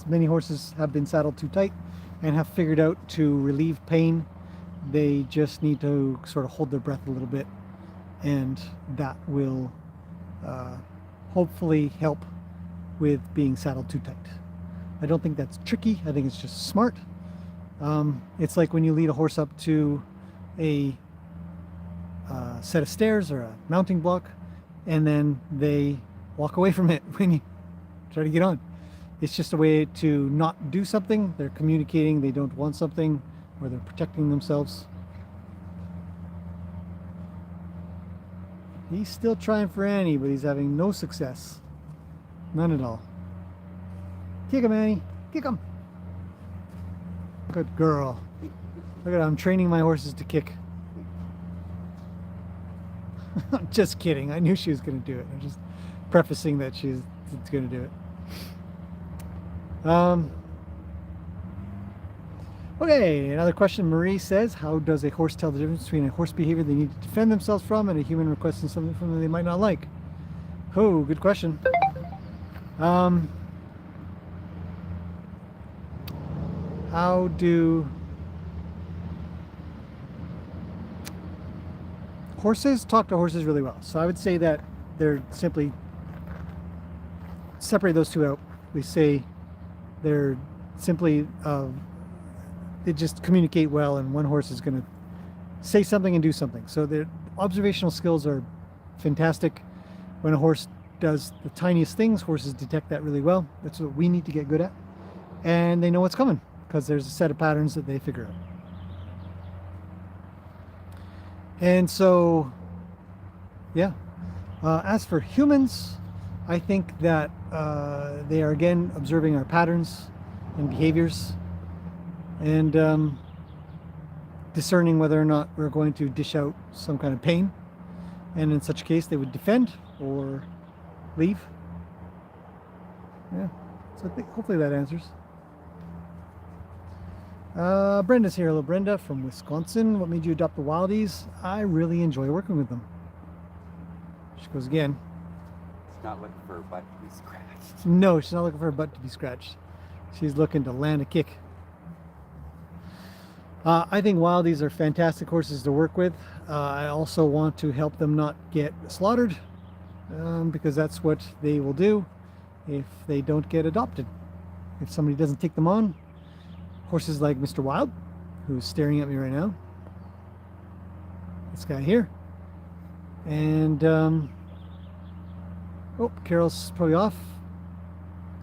Many horses have been saddled too tight and have figured out to relieve pain. They just need to sort of hold their breath a little bit, and that will hopefully help with being saddled too tight. I don't think that's tricky. I think it's just smart. It's like when you lead a horse up to a set of stairs or a mounting block, and then they walk away from it when you try to get on. It's just a way to not do something. They're communicating they don't want something, or they're protecting themselves. He's still trying for Annie, but he's having no success. None at all. Kick him, Annie. Kick him. Good girl. Look at that. I'm training my horses to kick. I'm just kidding. I knew she was going to do it. I'm just prefacing that she's going to do it. Okay, another question. Marie says, how does a horse tell the difference between a horse behavior they need to defend themselves from and a human requesting something from them they might not like? Oh, good question. How do horses talk to horses really well? So I would say that they're simply separate those two out. We say they're simply they just communicate well, and one horse is going to say something and do something. So their observational skills are fantastic. When a horse does the tiniest things, horses detect that really well. That's what we need to get good at. And they know what's coming because there's a set of patterns that they figure out. And so, yeah. As for humans, I think that they are again observing our patterns and behaviors, and discerning whether or not we're going to dish out some kind of pain. And in such a case, they would defend or leave. Yeah, so I think hopefully that answers. Brenda's here. Hello, Brenda from Wisconsin. What made you adopt the Wildies? I really enjoy working with them. She goes again. She's not looking for her butt to be scratched. No, she's not looking for her butt to be scratched. She's looking to land a kick. I think Wildies are fantastic horses to work with. I also want to help them not get slaughtered, because that's what they will do if they don't get adopted. If somebody doesn't take them on, horses like Mr. Wild, who's staring at me right now, this guy here, And oh, Carol's probably off.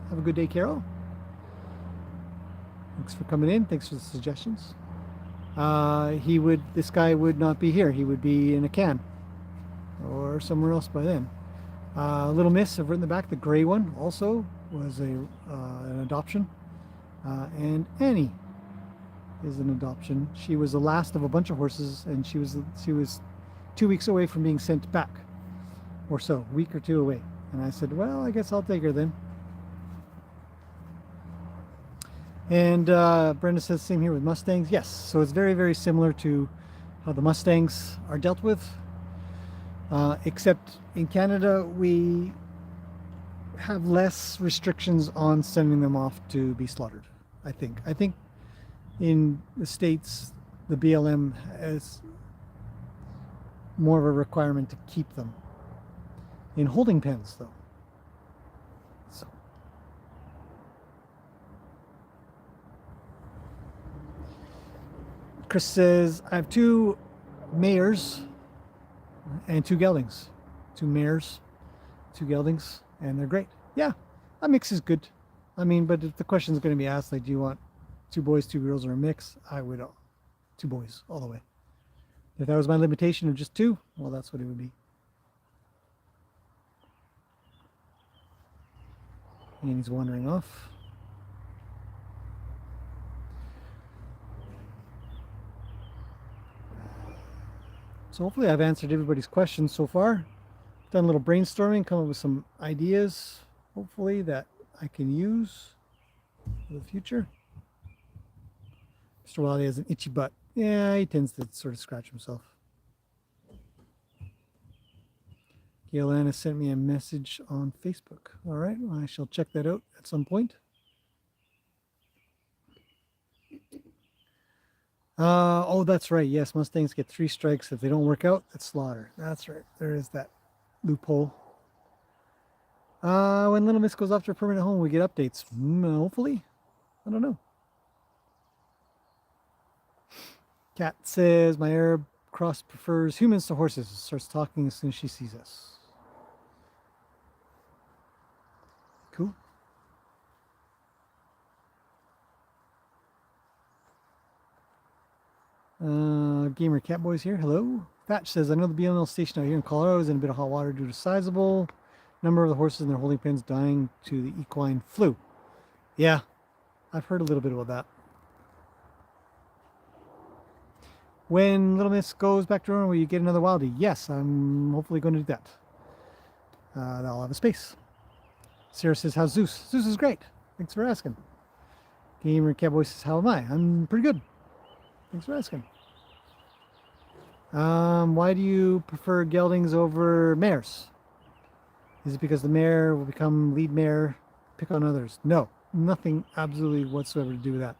Have a good day, Carol. Thanks for coming in. Thanks for the suggestions. This guy would not be here. He would be in a can or somewhere else by then. Little Miss, I've written the back. The gray one also was an adoption. And Annie is an adoption. She was the last of a bunch of horses, and she was 2 weeks away from being sent back, or so, a week or two away. And I said, well, I guess I'll take her then. And Brenda says, same here with Mustangs. Yes, so it's very, very similar to how the Mustangs are dealt with, except in Canada, we have less restrictions on sending them off to be slaughtered, I think. I think in the States, the BLM has more of a requirement to keep them in holding pens, though. So. Chris says, I have 2 mares and 2 geldings. 2 mares, 2 geldings, and they're great. Yeah, a mix is good. I mean, but if the question is going to be asked, like, do you want 2 boys, 2 girls, or a mix? I would 2 boys all the way. If that was my limitation of just 2, well, that's what it would be. And he's wandering off. So hopefully I've answered everybody's questions so far. Done a little brainstorming, come up with some ideas, hopefully, that I can use for the future. Mr. Wiley has an itchy butt. Yeah, he tends to sort of scratch himself. Gail Anna sent me a message on Facebook. All right, well, I shall check that out at some point. Oh, that's right. Yes, Mustangs get 3 strikes. If they don't work out, it's slaughter. That's right. There is that loophole. When Little Miss goes off to a permanent home, we get updates. Hopefully. I don't know. Kat says, my Arab cross prefers humans to horses. Starts talking as soon as she sees us. Cool. Gamer Catboy's here. Hello. Thatch says, I know the BLM station out here in Colorado is in a bit of hot water due to sizable number of the horses in their holding pens dying to the equine flu. Yeah, I've heard a little bit about that. When Little Miss goes back to her, will you get another wildie? Yes, I'm hopefully going to do that. I'll have a space. Sarah says, how's Zeus? Zeus is great. Thanks for asking. Gamer Catboy says, how am I? I'm pretty good. Thanks for asking. Why do you prefer geldings over mares? Is it because the mare will become lead mare, pick on others? No, nothing absolutely whatsoever to do with that.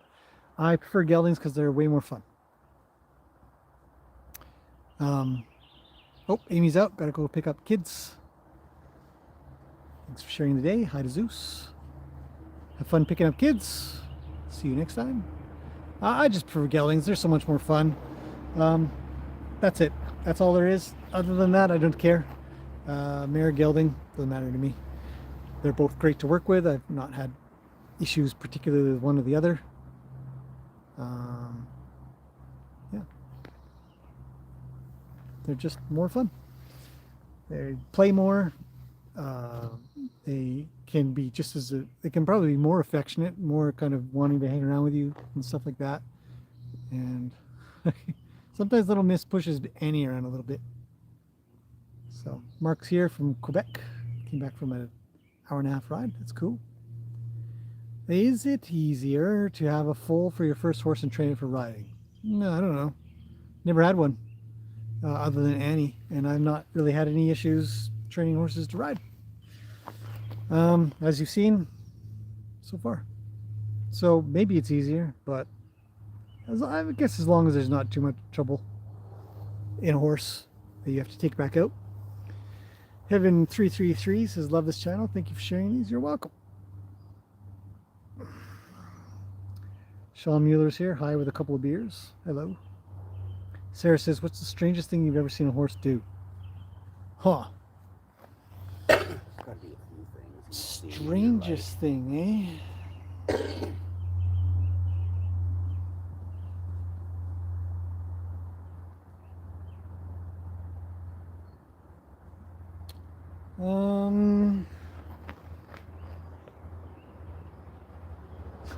I prefer geldings because they're way more fun. Oh, Amy's out. Gotta go pick up kids. Thanks for sharing the day. Hi to Zeus. Have fun picking up kids. See you next time. I just prefer geldings. They're so much more fun. That's it. That's all there is. Other than that, I don't care. Mare, gelding, doesn't matter to me. They're both great to work with. I've not had issues particularly with one or the other. Yeah. They're just more fun. They play more. They can be just as they can probably be more affectionate, more kind of wanting to hang around with you and stuff like that. And sometimes Little Miss pushes Annie around a little bit. So Mark's here from Quebec. Came back from an hour-and-a-half ride. That's cool. Is it easier to have a foal for your first horse and train it for riding? No, I don't know. Never had one other than Annie, and I've not really had any issues training horses to ride. As you've seen so far. So maybe it's easier, but I guess as long as there's not too much trouble in a horse that you have to take back out. Heaven333 says, love this channel. Thank you for sharing these. You're welcome. Sean Mueller's here. Hi with a couple of beers. Hello. Sarah says, what's the strangest thing you've ever seen a horse do? Huh. There's gotta be a few things you've seen in your Strangest thing, eh?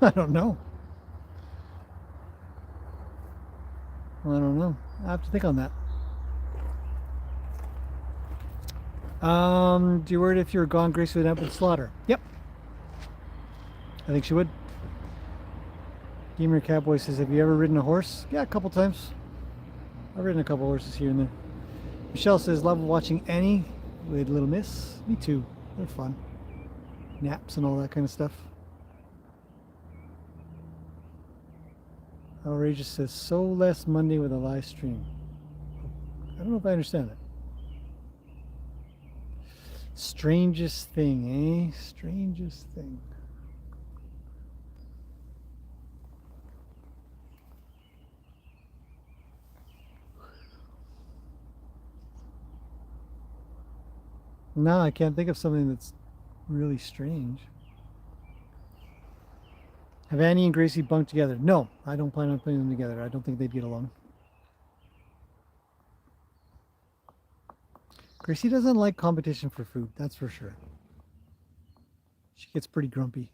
I don't know. I don't know. I have to think on that. Do you worry if you were gone, Gracie would end up with slaughter? Yep. I think she would. Gamer Cowboy says, have you ever ridden a horse? Yeah, a couple times. I've ridden a couple horses here and there. Michelle says, love watching Annie with Little Miss. Me too. They're fun. Naps and all that kind of stuff. Outrageous says, so less Monday with a live stream. I don't know if I understand that. Strangest thing, eh? Strangest thing. No, I can't think of something that's really strange. Have Annie and Gracie bunked together? No, I don't plan on putting them together. I don't think they'd get along. Gracie doesn't like competition for food, that's for sure. She gets pretty grumpy.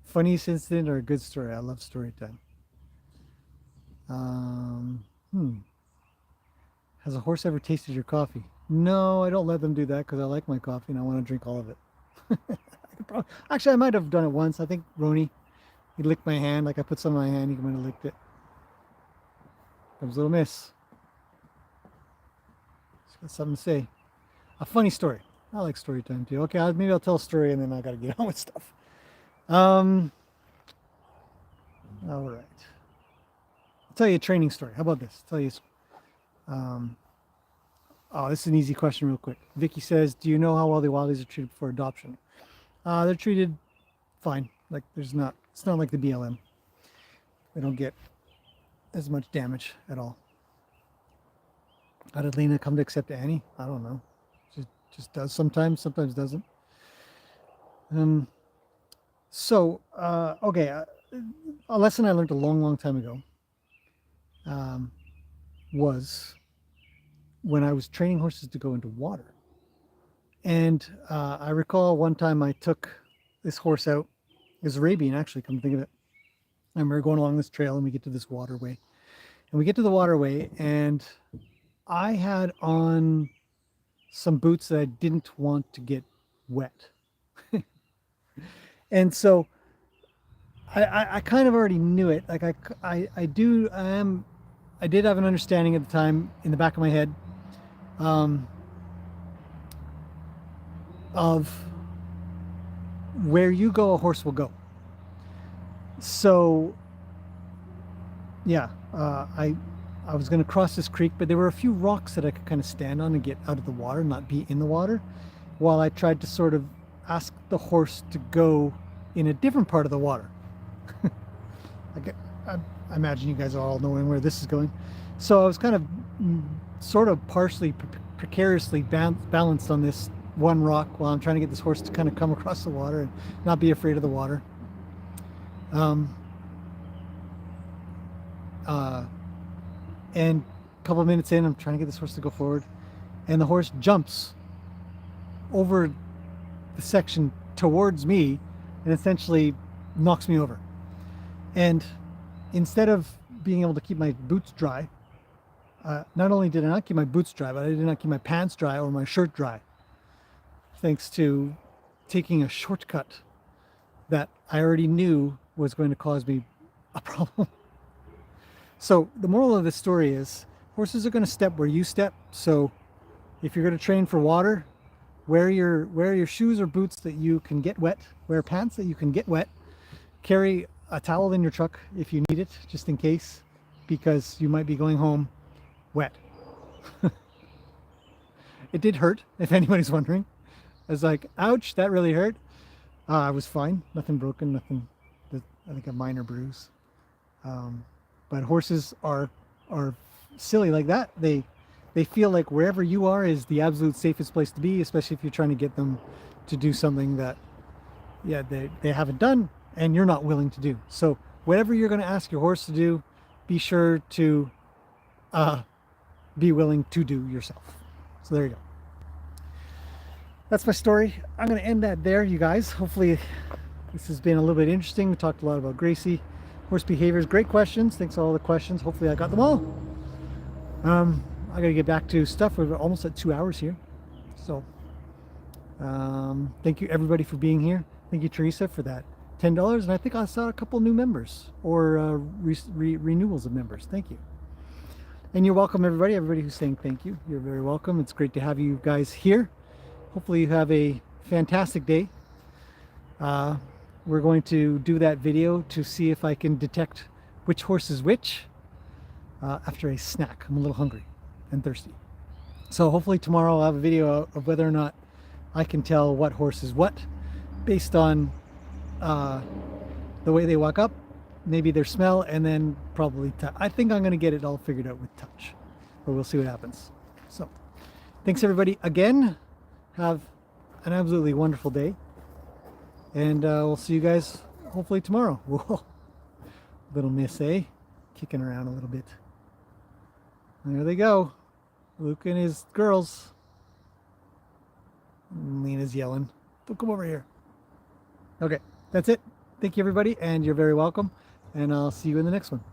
Funniest incident or a good story? I love story time. Has a horse ever tasted your coffee? No, I don't let them do that because I like my coffee and I want to drink all of it. Actually, I might have done it once. I think Roni, he licked my hand. Like I put some in my hand, he might have licked it. Comes Little Miss. She's got something to say. A funny story. I like story time too. Okay, maybe I'll tell a story and then I gotta get on with stuff. All right. I'll tell you a training story. How about this? I'll tell you. Oh, this is an easy question, real quick. Vicky says, "Do you know how well the wildies are treated for adoption?" They're treated fine. Like it's not like the BLM. They don't get as much damage at all. How did Lena come to accept Annie? I don't know. She just does sometimes doesn't. Okay, a lesson I learned a long time ago was when I was training horses to go into water. And I recall one time I took this horse out. It was Arabian, actually, come to think of it. And we were going along this trail and we get to this waterway. And we get to the waterway and I had on some boots that I didn't want to get wet. And so I kind of already knew it. Like I did have an understanding at the time in the back of my head of where you go, a horse will go. So yeah, I was going to cross this creek, but there were a few rocks that I could kind of stand on and get out of the water, not be in the water, while I tried to sort of ask the horse to go in a different part of the water. I imagine you guys are all knowing where this is going. So I was kind of sort of partially precariously balanced on this one rock while I'm trying to get this horse to kind of come across the water and not be afraid of the water. And a couple of minutes in, I'm trying to get this horse to go forward, and the horse jumps over the section towards me and essentially knocks me over. And instead of being able to keep my boots dry, not only did I not keep my boots dry, but I did not keep my pants dry or my shirt dry, thanks to taking a shortcut that I already knew was going to cause me a problem. So the moral of this story is horses are going to step where you step. So if you're going to train for water, wear your shoes or boots that you can get wet, wear pants that you can get wet, carry a towel in your truck if you need it, just in case, because you might be going home wet. It did hurt, if anybody's wondering. I was like, ouch, that really hurt. I was fine, nothing broken, nothing I think a minor bruise. But horses are silly like that. They feel like wherever you are is the absolute safest place to be, especially if you're trying to get them to do something that, yeah, they haven't done and you're not willing to do. So whatever you're going to ask your horse to do, be sure to be willing to do yourself. So there you go. That's my story. I'm going to end that there, you guys. Hopefully this has been a little bit interesting. We talked a lot about Gracie, horse behaviors. Great questions. Thanks for all the questions. Hopefully I got them all. I got to get back to stuff. We're almost at 2 hours here. So thank you everybody for being here. Thank you, Teresa, for that $10. And I think I saw a couple new members or renewals of members. Thank you. And you're welcome, everybody. Everybody who's saying thank you. You're very welcome. It's great to have you guys here. Hopefully you have a fantastic day. We're going to do that video to see if I can detect which horse is which after a snack. I'm a little hungry and thirsty. So hopefully tomorrow I'll have a video of whether or not I can tell what horse is what based on the way they walk up, maybe their smell, and then probably touch. I think I'm going to get it all figured out with touch, but we'll see what happens. So thanks everybody again. Have an absolutely wonderful day, and we'll see you guys hopefully tomorrow. Whoa, little miss, eh? Kicking around a little bit. There they go, Luke and his girls. Lena's yelling, don't come over here. Okay, that's it. Thank you everybody, and you're very welcome, and I'll see you in the next one.